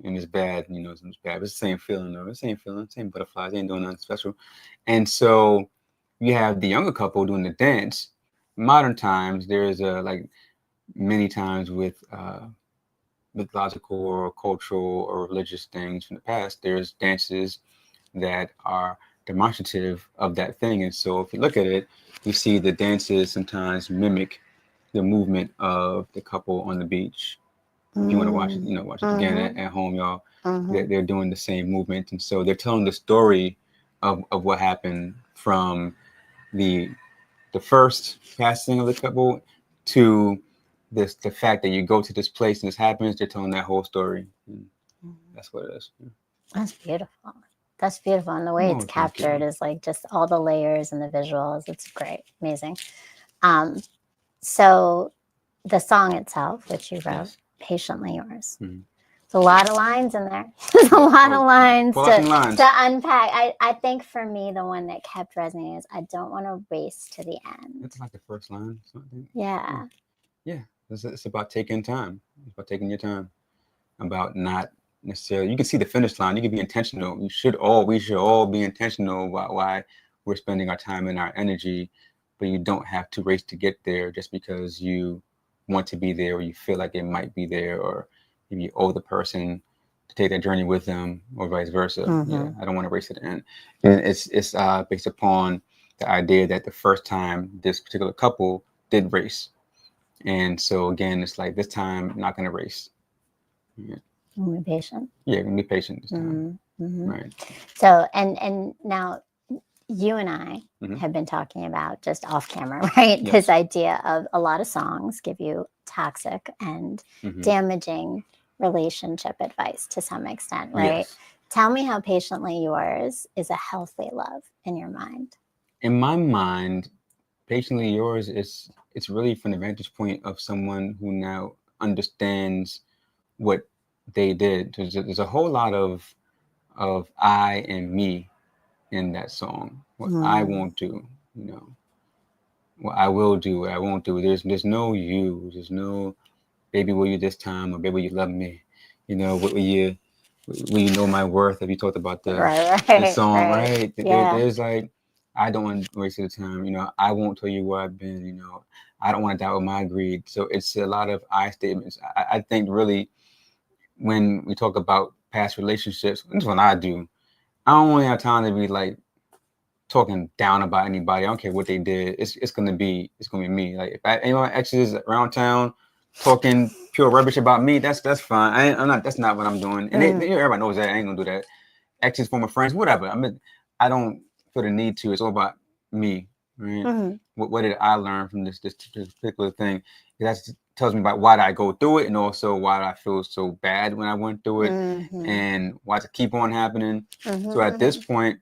S2: and it's bad, you know it's bad. It's the same feeling though. The same feeling, same butterflies. They ain't doing nothing special. And so you have the younger couple doing the dance. Modern times, there's like many times with mythological or cultural or religious things from the past, there's dances that are demonstrative of that thing. And so if you look at it, you see the dances sometimes mimic the movement of the couple on the beach. If you want to watch it, watch it again at home, y'all. They're doing the same movement, and so they're telling the story of what happened from the first passing of the couple to the fact that you go to this place and this happens. They're telling that whole story. That's what it is.
S1: That's beautiful. That's beautiful. And the way it's captured is like just all the layers and the visuals. It's great. Amazing. So the song itself, which you wrote, Patiently Yours. There's a lot of lines in there. There's a lot of lines to unpack. I think for me, the one that kept resonating is I don't want to race to the end.
S2: That's like the first line. Something.
S1: Yeah.
S2: Yeah. It's about taking time. It's about taking your time. About not necessarily, you can see the finish line. You can be intentional. We should all be intentional about why we're spending our time and our energy, but you don't have to race to get there just because you want to be there or you feel like it might be there, or maybe you owe the person to take that journey with them, or vice versa. Yeah, I don't want to race to the end. And it's based upon the idea that the first time this particular couple did race. And so again, it's like this time, I'm not going to race. Yeah.
S1: Be patient.
S2: Yeah, I'm gonna be patient this time. Right.
S1: So, and now you and I have been talking about just off camera, right?
S2: Yes.
S1: This idea of a lot of songs give you toxic and damaging relationship advice to some extent, right?
S2: Yes.
S1: Tell me how Patiently Yours is a healthy love in your mind.
S2: In my mind, Patiently Yours it's really from the vantage point of someone who now understands what they did. There's a whole lot of I and me in that song. What I won't do, what I will do, what I won't do. There's no you. There's no baby, will you this time, or baby, will you love me? Will you know my worth? Have you talked about the song, right?
S1: Yeah.
S2: There's like, I don't want to waste the time. I won't tell you where I've been. I don't want to die with my greed. So it's a lot of I statements. I think really when we talk about past relationships, this is what I do. I don't really have time to be like talking down about anybody. I don't care what they did. It's gonna be me. Like if any of my exes around town talking pure rubbish about me, that's fine. I'm not. That's not what I'm doing. And everybody knows that. I ain't gonna do that. Exes, former friends, whatever. I don't feel the need to. It's all about me. Right? What did I learn from this particular thing? That tells me about why did I go through it, and also why did I feel so bad when I went through it, and why does it keep on happening. So at this point,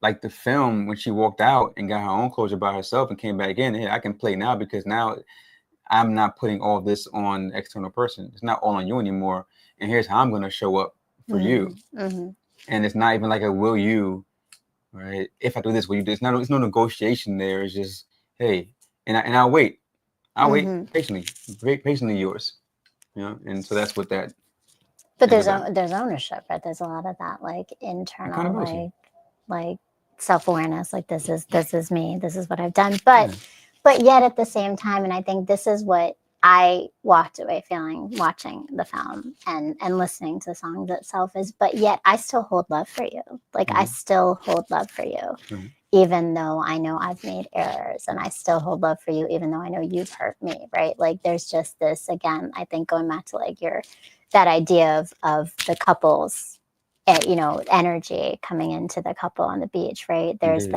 S2: like the film, when she walked out and got her own closure by herself and came back in, hey, I can play now because now I'm not putting all this on the external person. It's not all on you anymore. And here's how I'm going to show up for you. And it's not even like a will you, right? If I do this, will you do this? There's no negotiation there. It's just, hey, and I'll wait. I'll wait patiently. Patiently yours. And so that's what that.
S1: But there's ownership, right? There's a lot of that like internal like self-awareness, like this is me, this is what I've done, but yet at the same time, and I think this is what I walked away feeling watching the film and listening to the songs itself is, but yet I still hold love for you. Like I still hold love for you, even though I know I've made errors, and I still hold love for you, even though I know you've hurt me, right? Like there's just this, again, I think going back to like that idea of the couples, energy coming into the couple on the beach, right? There's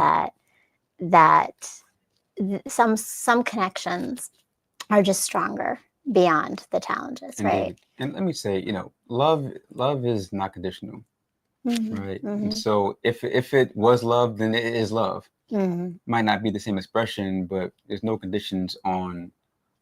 S1: some connections are just stronger beyond the challenges, right?
S2: And let me say, love is not conditional, right? And so if it was love, then it is love. Might not be the same expression, but there's no conditions on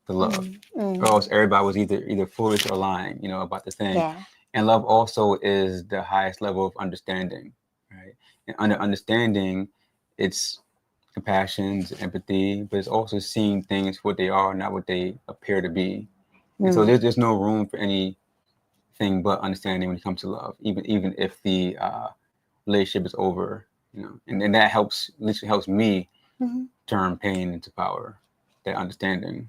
S2: the love, or else everybody was either foolish or lying, about the thing.
S1: Yeah.
S2: And love also is the highest level of understanding, right? And under understanding, it's compassion, it's empathy, but it's also seeing things for what they are, not what they appear to be. And so there's no room for anything but understanding when it comes to love, even if the relationship is over, and then that helps, at least it helps me turn pain into power, that understanding.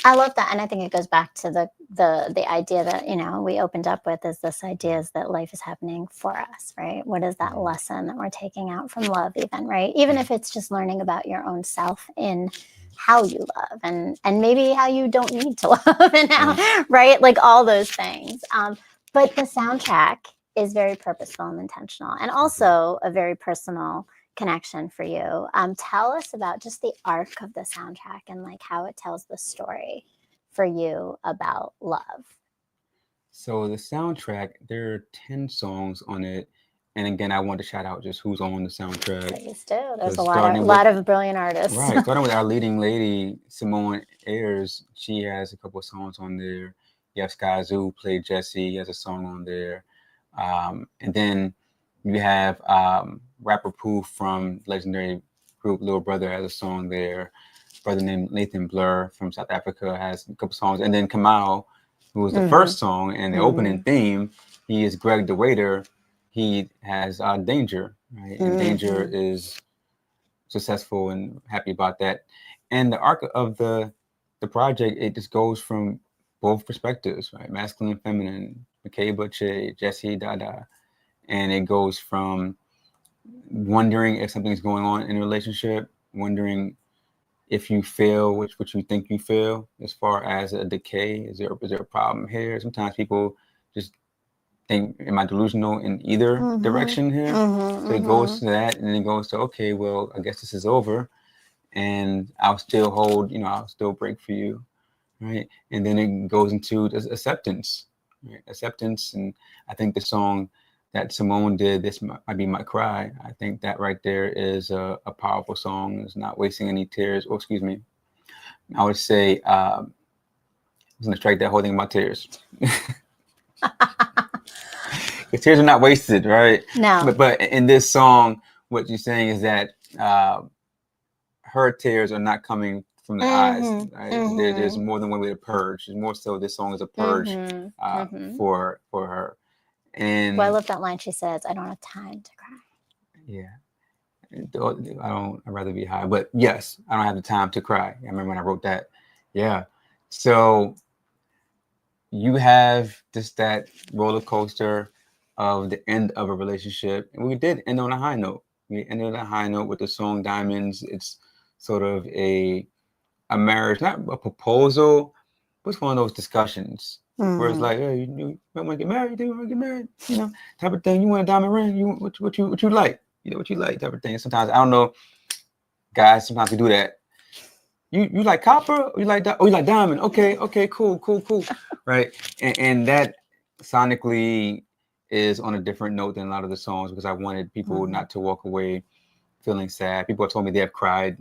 S1: I love that, and I think it goes back to the idea that we opened up with is this idea is that life is happening for us, right? What is that lesson that we're taking out from love, even, right? Even if it's just learning about your own self in how you love and maybe how you don't need to love and how, right? Like all those things. But the soundtrack is very purposeful and intentional, and also a very personal connection for you. Tell us about just the arc of the soundtrack and like how it tells the story for you about love.
S2: So the soundtrack, there are 10 songs on it. And again, I want to shout out just who's on the soundtrack.
S1: Please do. There's
S2: So
S1: a lot
S2: starting
S1: of brilliant artists.
S2: Right. Starting with our leading lady, Simone Ayers. She has a couple of songs on there. You have Sky Zoo who played Jesse. He has a song on there. And then you have rapper Pooh from legendary group Little Brother has a song there. Brother named Nathan Blur from South Africa has a couple songs. And then Kamau, who was the first song and the opening theme, he is Greg the Waiter. He has Danger, right? And Danger is successful and happy about that. And the arc of the project, it just goes from both perspectives, right? Masculine and feminine, Makeba, Che, Jesse, Dada. And it goes from wondering if something's going on in a relationship, wondering if you feel what you think you feel as far as a decay. Is there a problem here? Sometimes people just think, am I delusional in either direction here? So it goes to that, and then it goes to, okay, well, I guess this is over, and I'll still hold, I'll still break for you, right? And then it goes into acceptance, right? Acceptance, and I think the song that Simone did, This Might Be My Cry, I think that right there is a powerful song. It's not wasting any tears, or excuse me, I would say, I'm gonna strike that whole thing about tears. The tears are not wasted, right?
S1: No.
S2: But in this song, what you're saying is that her tears are not coming from the eyes. Right? There's more than one way to purge. There's more so this song is a purge for her. And
S1: well, I love that line. She says, "I don't have time to cry."
S2: Yeah, I'd rather be high. But yes, I don't have the time to cry. I remember when I wrote that. Yeah. So you have just that roller coaster of the end of a relationship. And we did end on a high note. We ended on a high note with the song Diamonds. It's sort of a marriage, not a proposal, but it's one of those discussions where it's like, hey, you want to get married? Do you want to get married? Type of thing. You want a diamond ring? What you like? What you like? Type of thing. Sometimes, I don't know, guys, sometimes we do that. You like copper? Or you like you like diamond? Okay, cool. Right. And that sonically is on a different note than a lot of the songs, because I wanted people not to walk away feeling sad. People have told me they have cried,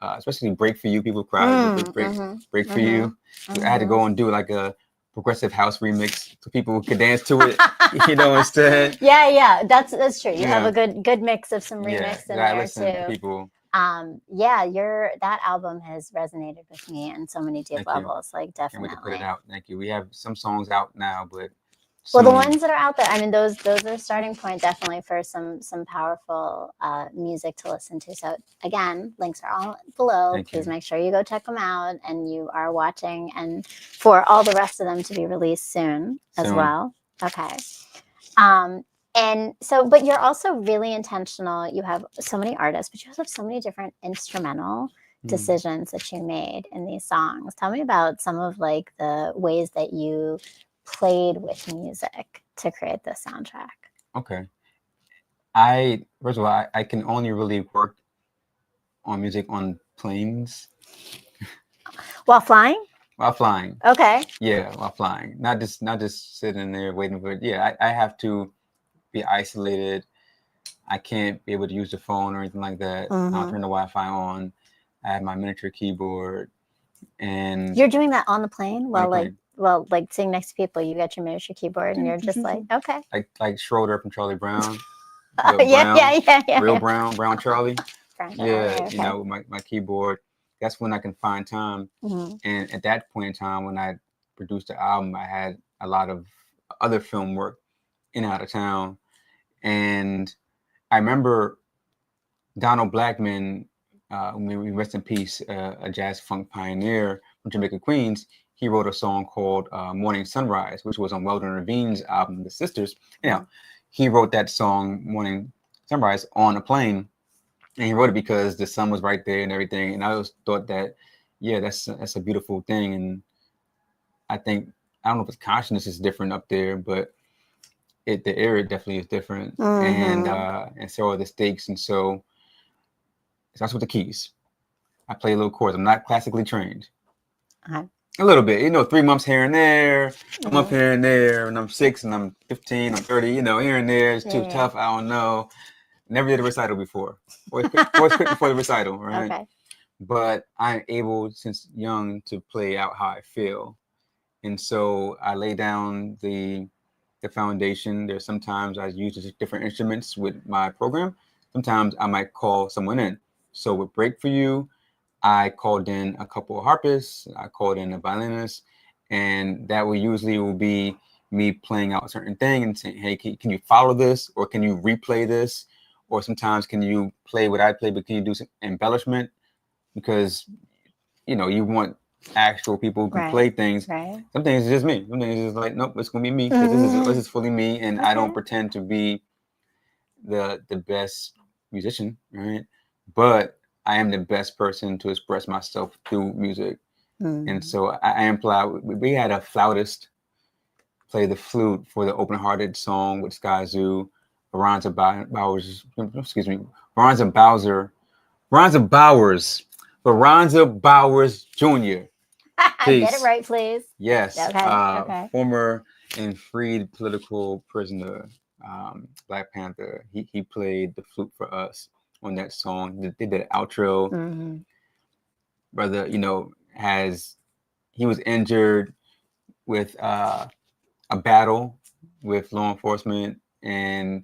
S2: especially Break For You. People cried with Break For You. So I had to go and do like a progressive house remix so people could dance to it, instead.
S1: Yeah, that's true. You have a good mix of some remix in there too.
S2: People.
S1: That album has resonated with me in so many deep levels. Like, definitely.
S2: Can't wait to put it out. Thank you. We have some songs out now, but
S1: well, the ones that are out there, I mean, those are a starting point definitely for some powerful music to listen to. So again, links are all below. Please make sure you go check them out, and you are watching, and for all the rest of them to be released soon as well. Okay. And so, but you're also really intentional. You have so many artists, but you also have so many different instrumental decisions that you made in these songs. Tell me about some of like the ways that you played with music to create this soundtrack.
S2: Okay. First of all, I can only really work on music on planes.
S1: While flying?
S2: While flying.
S1: Okay.
S2: Yeah, while flying. Not just sitting there waiting for it. Yeah, I have to be isolated. I can't be able to use the phone or anything like that. I'll turn the Wi-Fi on. I have my miniature keyboard. And
S1: you're doing that on the plane like sitting next to people, you got your miniature keyboard and you're just like, okay.
S2: Like Schroeder from Charlie Brown.
S1: Yeah.
S2: Real Brown Charlie.
S1: Okay.
S2: My keyboard. That's when I can find time. And at that point in time, when I produced the album, I had a lot of other film work in and out of town. And I remember Donald Blackman, may we rest in peace, a jazz funk pioneer from Jamaica, Queens. He wrote a song called Morning Sunrise, which was on Weldon Ravine's album, The Sisters. He wrote that song, Morning Sunrise, on a plane. And he wrote it because the sun was right there and everything. And I always thought that, yeah, that's a beautiful thing. And I think, I don't know if it's consciousness is different up there, but the area definitely is different. And so are the stakes. And so that's with the keys. I play little chords. I'm not classically trained. A little bit, 3 months here and there, a month here and there, and I'm 6 and I'm 15, I'm 30, here and there. It's too tough. I don't know. Never did a recital before. Always quit before the recital, right?
S1: Okay.
S2: But I'm able since young to play out how I feel. And so I lay down the foundation. There's sometimes I use different instruments with my program. Sometimes I might call someone in. So with Break For You, I called in a couple of harpists, I called in a violinist, and that will be me playing out a certain thing and saying, hey, can you follow this? Or can you replay this? Or sometimes can you play what I play, but can you do some embellishment? Because, you want actual people who can play things.
S1: Right.
S2: Some things it's just me. Some things it's like, nope, it's going to be me. Because this is fully me. And I don't pretend to be the best musician, right? But I am the best person to express myself through music. And so I am we had a flautist play the flute for the Open Hearted song with Sky Zoo, Veronza Bowers, Veronza Bowers Jr.
S1: Get it right, please.
S2: Yes.
S1: Okay.
S2: Former and freed political prisoner, Black Panther. He played the flute for us on that song. They did an outro. Brother, he was injured with a battle with law enforcement, and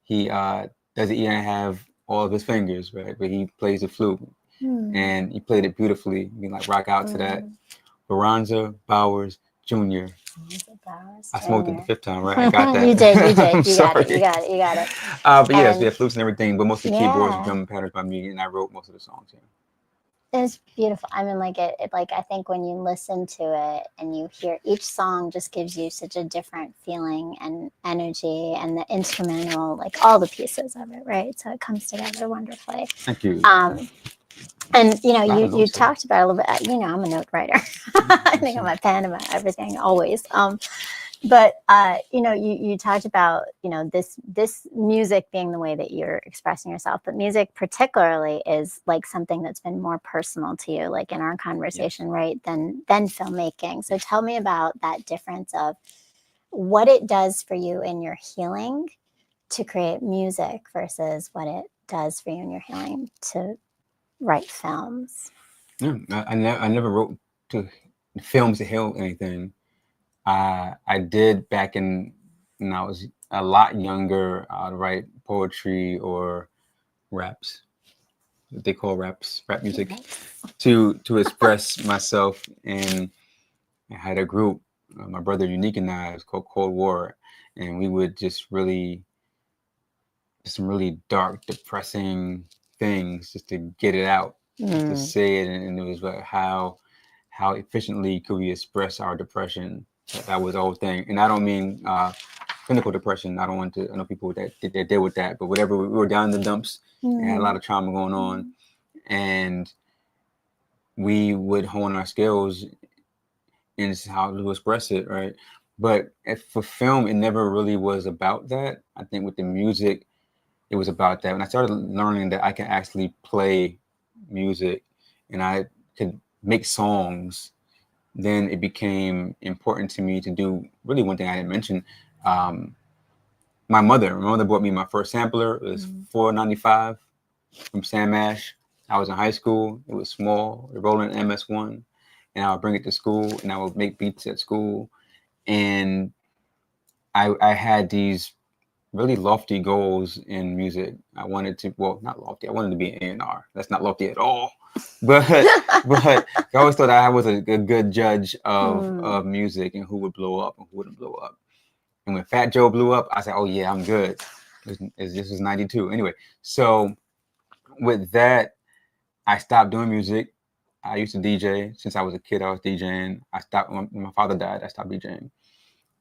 S2: he doesn't even have all of his fingers, right? But he plays the flute, and he played it beautifully. You can rock out to that. Veronza Bowers Jr. I smoked it the 5th time, right? I got that.
S1: You did. You got it.
S2: But yes, we have flutes and everything, but mostly keyboards and drum patterns by me, and I wrote most of the songs.
S1: It's beautiful. I mean, I think when you listen to it and you hear each song just gives you such a different feeling and energy, and the instrumental, all the pieces of it, right? So it comes together wonderfully.
S2: Thank you.
S1: And you talked about a little bit. I'm a note writer. I think I'm a pen and everything always. But you talked about this music being the way that you're expressing yourself, but music particularly is something that's been more personal to you, in our conversation, right, than filmmaking. So tell me about that difference of what it does for you in your healing to create music versus what it does for you in your healing to write films.
S2: Yeah, I never wrote to films to heal anything. I did back when I was a lot younger. I'd write poetry or raps. They call rap music to express myself. And I had a group, my brother Unique and I, it was called Cold War, and we would just some really dark, depressing things just to get it out, to say it, and it was like how efficiently could we express our depression. That was the whole thing. And I don't mean clinical depression. I know people that deal with that, but whatever, we were down in the dumps and had a lot of trauma going on, and we would hone our skills in how to express it, right? But for film, it never really was about that. I think with the music, it was about that. When I started learning that I can actually play music and I could make songs, then it became important to me to do really one thing I didn't mention. My mother bought me my first sampler. It was $4.95 from Sam Ash. I was in high school. It was small, rolling MS1, and I would bring it to school and I would make beats at school. And I had these really lofty goals in music. I wanted to, not lofty. I wanted to be an A&R. That's not lofty at all. But I always thought I was a good judge of music and who would blow up and who wouldn't blow up. And when Fat Joe blew up, I said, "Oh yeah, I'm good." This was '92 anyway. So with that, I stopped doing music. I used to DJ since I was a kid. I was DJing. I stopped when my father died. I stopped DJing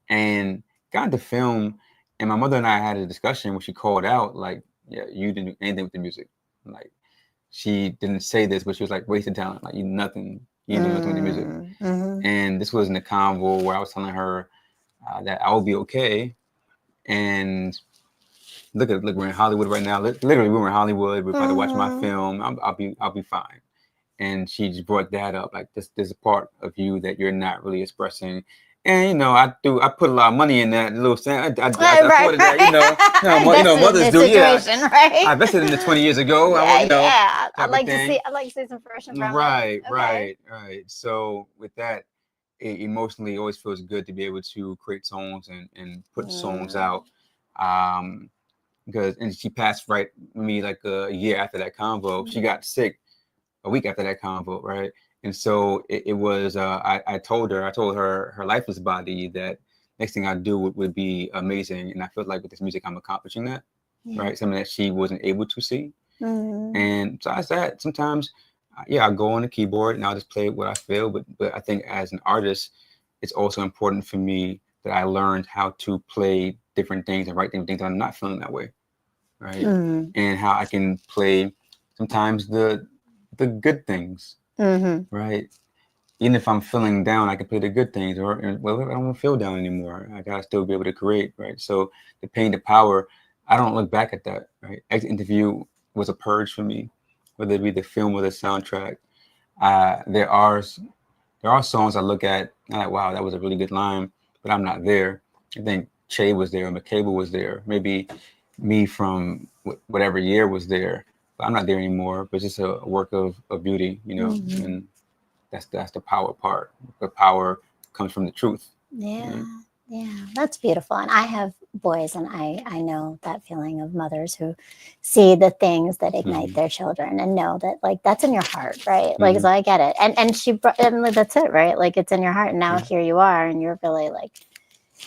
S2: and got into film. And my mother and I had a discussion where she called out, like, "Yeah, you didn't do anything with the music. Like, she didn't say this, but she was like, wasted talent. Like, you nothing. You know nothing with the music. And this was in the convo where I was telling her that I will be okay. And look, we're in Hollywood right now. Literally, we were in Hollywood. We're about to watch my film. I'll be fine. And she just brought that up. Like, there's a part of you that you're not really expressing. And you know, I put a lot of money in that little thing. I thought of that, mothers do.
S1: Right?
S2: I invested in it 20 years ago.
S1: I'd like to see some fruition from
S2: right,
S1: it. Okay.
S2: right. So with that, it emotionally always feels good to be able to create songs and put songs out. And she passed right with me like a year after that convo. She got sick a week after that convo, right? And so it was, I told her lifeless body that next thing I do would be amazing. And I felt like with this music, I'm accomplishing that, right? Something that she wasn't able to see. And besides that, sometimes, I'll go on the keyboard and I'll just play what I feel. But I think as an artist, it's also important for me that I learned how to play different things and write different things that I'm not feeling that way, right? And how I can play sometimes the good things, right? Even if I'm feeling down, I can play the good things. Or I don't want to feel down anymore. I gotta still be able to create, right? So the pain, the power, I don't look back at that, right? Exit Interview was a purge for me, whether it be the film or the soundtrack. There are songs I look at, I'm like, wow, that was a really good line, but I'm not there. I think Che was there, McCable was there, maybe me from whatever year was there. I'm not there anymore, but it's just a work of beauty, and that's the power part. The power comes from the truth.
S1: Yeah, that's beautiful. And I have boys, and I know that feeling of mothers who see the things that ignite their children and know that, like, that's in your heart, right? Like, so I get it. And that's it, right? Like, it's in your heart. And now here you are, and you're really like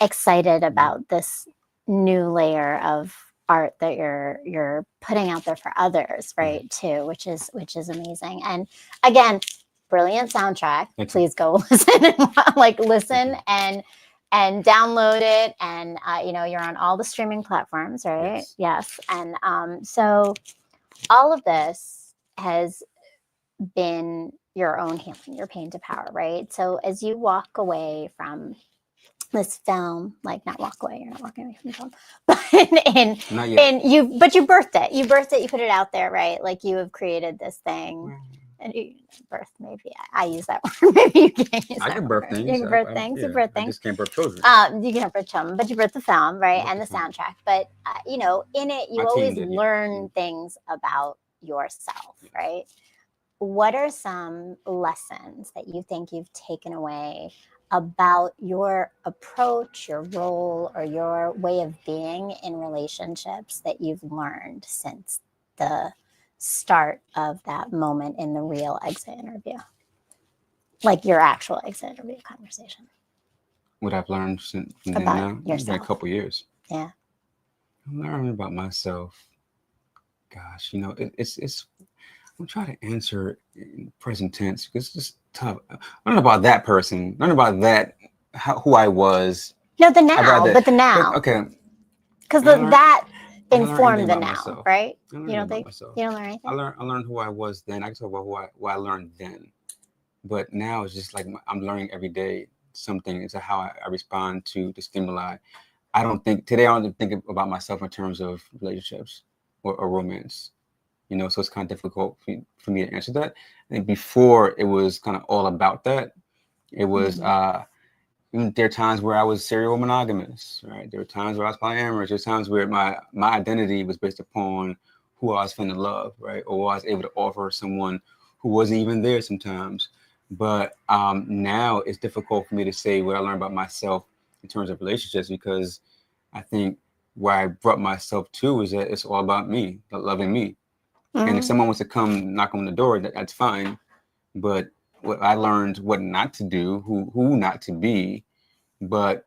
S1: excited about this new layer of art that you're putting out there for others, right? Too, which is amazing. And again, brilliant soundtrack. Please go listen and listen and download it. And you're on all the streaming platforms, right? Yes. And so all of this has been your own healing, your pain to power, right? So as you walk away from this film, like, not walk away, you're not walking away from the film, but you birthed it, you put it out there, right? Like, you have created this thing. And birth, maybe I use that word. Maybe you can't use that.
S2: I can birth things.
S1: You can birth things. You birth things.
S2: I just can't birth children.
S1: You can't birth children, but you birth the film, right? And the soundtrack. But in it, you always learn things about yourself, right? What are some lessons that you think you've taken away about your approach, your role, or your way of being in relationships that you've learned since the start of that moment in the real exit interview, like your actual exit interview conversation?
S2: What I've learned from
S1: about
S2: now, it's been a couple years.
S1: Yeah,
S2: I'm learning about myself. Gosh, it's. I'm trying to answer in present tense because it's just tough. I don't know about that person. I don't know about that. Who I was.
S1: No, the now, but the now.
S2: Okay.
S1: Because that informed the now,
S2: myself.
S1: Right? You don't think? You don't learn anything?
S2: I learned who I was then. I can talk about who I learned then. But now it's just like I'm learning every day something. It's how I respond to the stimuli. I don't think about myself in terms of relationships or romance. So it's kind of difficult for me to answer that. I think before it was kind of all about that. It was there are times where I was serial monogamous, right? There were times where I was polyamorous. There were times where my identity was based upon who I was feeling love, right? Or I was able to offer someone who wasn't even there sometimes. But now it's difficult for me to say what I learned about myself in terms of relationships, because I think where I brought myself to is that it's all about me, loving me. And if someone wants to come knock on the door, that's fine. But what I learned what not to do, who not to be. But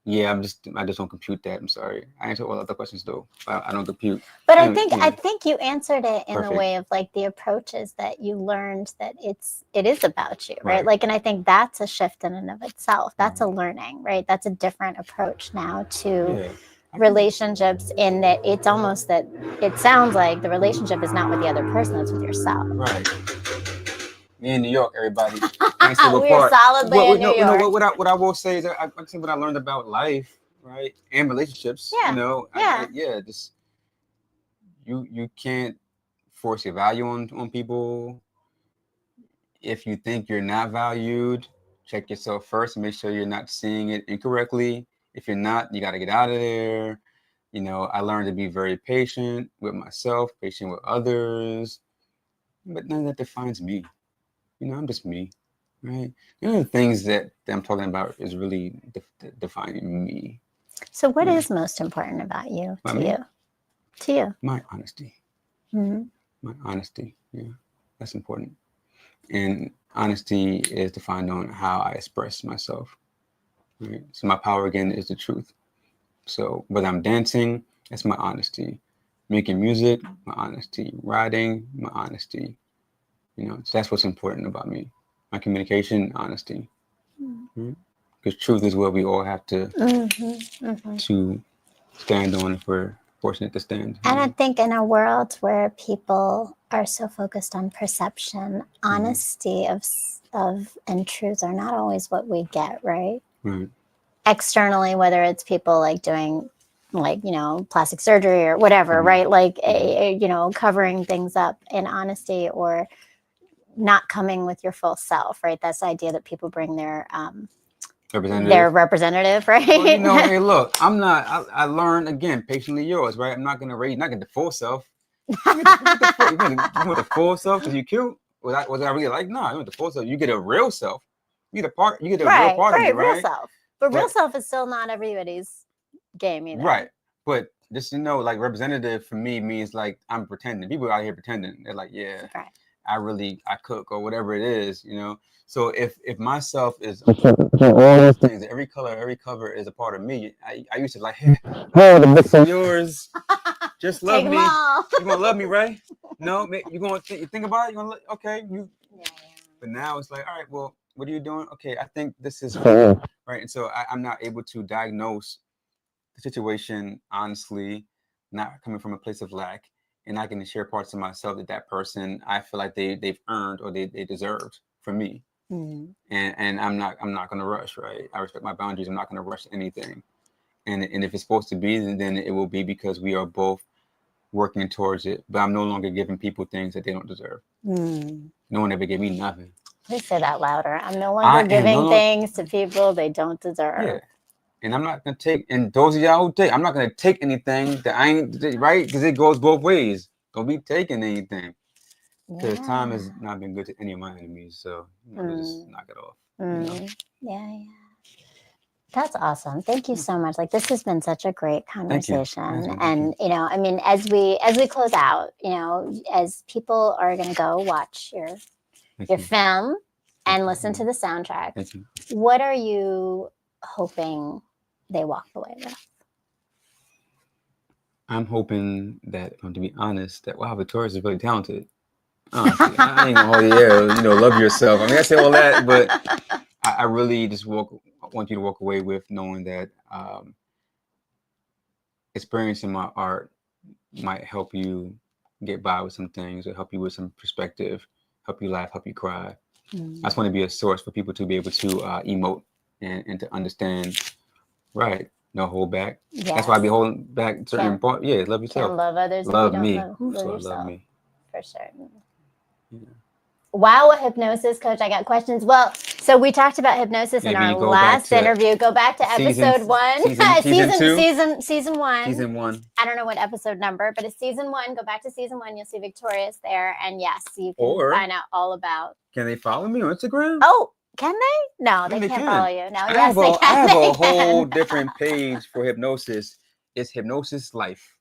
S2: yeah, I just don't compute that. I'm sorry. I answer all other questions though. I don't compute.
S1: But I think you answered it in the way of like the approaches that you learned that it is about you, right? Like, and I think that's a shift in and of itself. That's a learning, right? That's a different approach now to relationships in that it's almost that it sounds like the relationship is not with the other person, it's with yourself.
S2: Right. Me in New York, everybody. Can't say what
S1: We are
S2: part.
S1: solidly in New
S2: You know
S1: York.
S2: what I will say is that I say what I learned about life, right, and relationships.
S1: Yeah.
S2: You know, just you can't force your value on people. If you think you're not valued, check yourself first and make sure you're not seeing it incorrectly. If you're not, you got to get out of there. You know, I learned to be very patient with myself, patient with others, but none of that defines me. You know, I'm just me, right? You know, the things that I'm talking about is really defining me.
S1: So what is most important about you to you?
S2: My honesty.
S1: Mm-hmm.
S2: My honesty. Yeah, that's important. And honesty is defined on how I express myself. Right? So my power again is the truth. So whether I'm dancing, that's my honesty. Making music, my honesty. Writing, my honesty. You know, so that's what's important about me. My communication, honesty. Because truth is what we all have to to stand on if we're fortunate to stand.
S1: And I think in a world where people are so focused on perception, honesty of and truth are not always what we get, right?
S2: Right.
S1: Externally, whether it's people like doing like, you know, plastic surgery or whatever, right? Like, you know, covering things up in honesty or not coming with your full self, right? That's the idea that people bring their representative, right?
S2: Well, you know, hey, look, I'm not. I learned again, patiently yours, right? I'm not gonna raise, not get the full self. You want the full self because you cute. Was I really like? No, you want the full self. You get a real self. You get a part. You get a real part of me, right?
S1: Real self. But real self is still not everybody's game either.
S2: Right. But just, you know, like representative for me means like I'm pretending. People out here pretending. They're like, yeah,
S1: right.
S2: I cook or whatever it is, you know. So if myself is all those things, every cover is a part of me. I used to like, hey, the books are yours. Just love me. You gonna love me, right? No, you gonna think about it. You gonna okay? But now it's like, all right, well, what are you doing? Okay, I think this is right. And so I'm not able to diagnose the situation honestly, not coming from a place of lack, and I can share parts of myself that person I feel like they've earned or they deserved from me. And I'm not gonna rush, right? I respect my boundaries. I'm not gonna rush anything. And if it's supposed to be, then it will be because we are both working towards it. But I'm no longer giving people things that they don't deserve. No one ever gave me nothing.
S1: Please say that louder. I'm no longer giving things to people they don't deserve.
S2: Yeah. And I'm not gonna take, and those of y'all who take, I'm not gonna take anything that I ain't right, because it goes both ways. Don't be taking anything. Because time has not been good to any of my enemies, so just knock it off. You know?
S1: Yeah. That's awesome. Thank you so much. Like, this has been such a great conversation. And, you know, I mean, as we close out, you know, as people are going to go watch your film and listen to the soundtrack, what are you hoping they walk away with?
S2: I'm hoping that, to be honest, that wow, Victorious is really talented. Honestly, I ain't gonna hold you, you know, love yourself. I mean, I say all that, but I really just want you to walk away with knowing that experiencing my art might help you get by with some things, or help you with some perspective, help you laugh, help you cry. I just want to be a source for people to be able to emote and to understand, right? No hold back. Yes. That's why I be holding back certain parts. Yeah, love yourself.
S1: Can't love others.
S2: Love
S1: if you
S2: me.
S1: Don't love yourself.
S2: Love me.
S1: For sure. Yeah. Wow, a hypnosis coach. I got questions. Well, so we talked about hypnosis in our last interview. Go back to episode 1. Season 1.
S2: Season 1.
S1: I don't know what episode number, but it's season 1. Go back to season 1. You'll see Victorious there. And yes, you can find out all about.
S2: Can they follow me on Instagram?
S1: Oh, can they? No, they can't follow you. No, yes, they can.
S2: I have a whole different page for hypnosis. It's Hypnosis Life.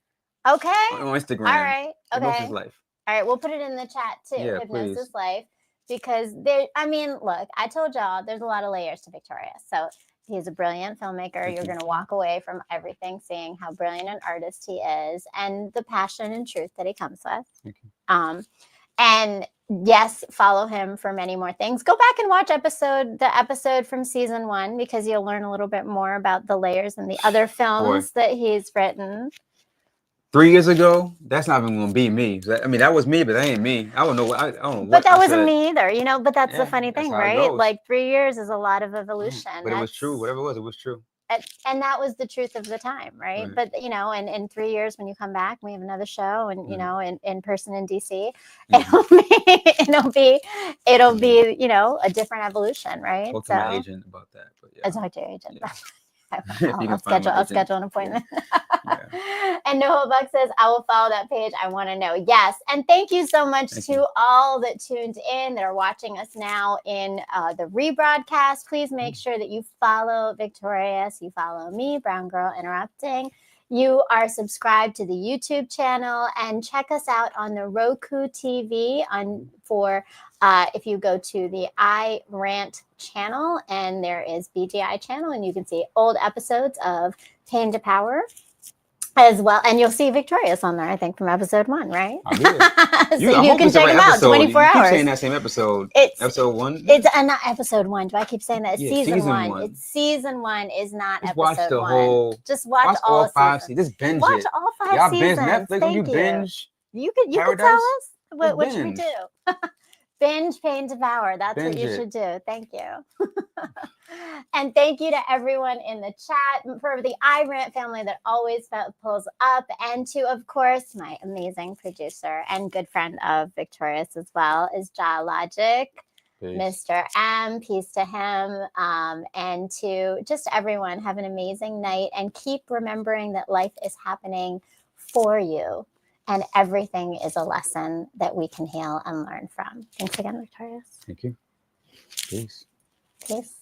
S1: Okay.
S2: On Instagram.
S1: All right. Okay.
S2: Hypnosis Life.
S1: All right, we'll put it in the chat too,
S2: yeah,
S1: Hypnosis
S2: please.
S1: Life, because I mean, look, I told y'all there's a lot of layers to Victorious. So he's a brilliant filmmaker. You're going to walk away from everything seeing how brilliant an artist he is and the passion and truth that he comes with. And yes, follow him for many more things. Go back and watch the episode from season 1 because you'll learn a little bit more about the layers and the other films that he's written.
S2: 3 years ago, that's not even gonna be me. I mean, that was me, but that ain't me. I don't know. I don't know what.
S1: But that
S2: I
S1: wasn't
S2: said.
S1: me either, you know. But that's the
S2: Yeah,
S1: funny
S2: that's
S1: thing,
S2: how it
S1: right?
S2: goes.
S1: Like 3 years is a lot of evolution.
S2: But it was true. Whatever it was true.
S1: And that was the truth of the time, right? But you know, in 3 years when you come back, we have another show, and you know, in person in DC, it'll be you know, a different evolution, right?
S2: Talk to my agent about that. But yeah,
S1: I'll talk to your agent.
S2: Yeah.
S1: I'll schedule an appointment. Yeah. And Noah Buck says, I will follow that page. I want to know. Yes. And thank you so much to all that tuned in, that are watching us now in the rebroadcast. Please make sure that you follow Victorious. You follow me, Brown Girl Interrupting. You are subscribed to the YouTube channel, and check us out on the Roku TV if you go to the I Rant channel, and there is BGI channel, and you can see old episodes of Pain to Power as well. And you'll see Victorious on there, I think, from episode 1, right? So you can check them out 24 hours.
S2: You keep saying that same episode. Episode 1?
S1: It's not episode 1. Do I keep saying that? It's season 1. It's season 1 is not
S2: Just
S1: episode
S2: watch the
S1: 1.
S2: whole.
S1: Just watch all
S2: 5 seasons. Just binge
S1: watch
S2: it.
S1: all 5
S2: Y'all
S1: seasons.
S2: binge Netflix.
S1: Thank
S2: You
S1: you.
S2: binge.
S1: You could tell
S2: Paradise?
S1: us what should we
S2: binge.
S1: do? Binge Pain to Power. That's
S2: Binge
S1: what you
S2: it.
S1: should do. Thank you. And thank you to everyone in the chat, for the iRant family that always pulls up, and to, of course, my amazing producer and good friend of Victorious as well, is Ja Logic.
S2: Peace.
S1: Mr. M, peace to him, and to just everyone. Have an amazing night, and keep remembering that life is happening for you, and everything is a lesson that we can heal and learn from. Thanks again, Victorious.
S2: Thank you. Peace.
S1: Peace.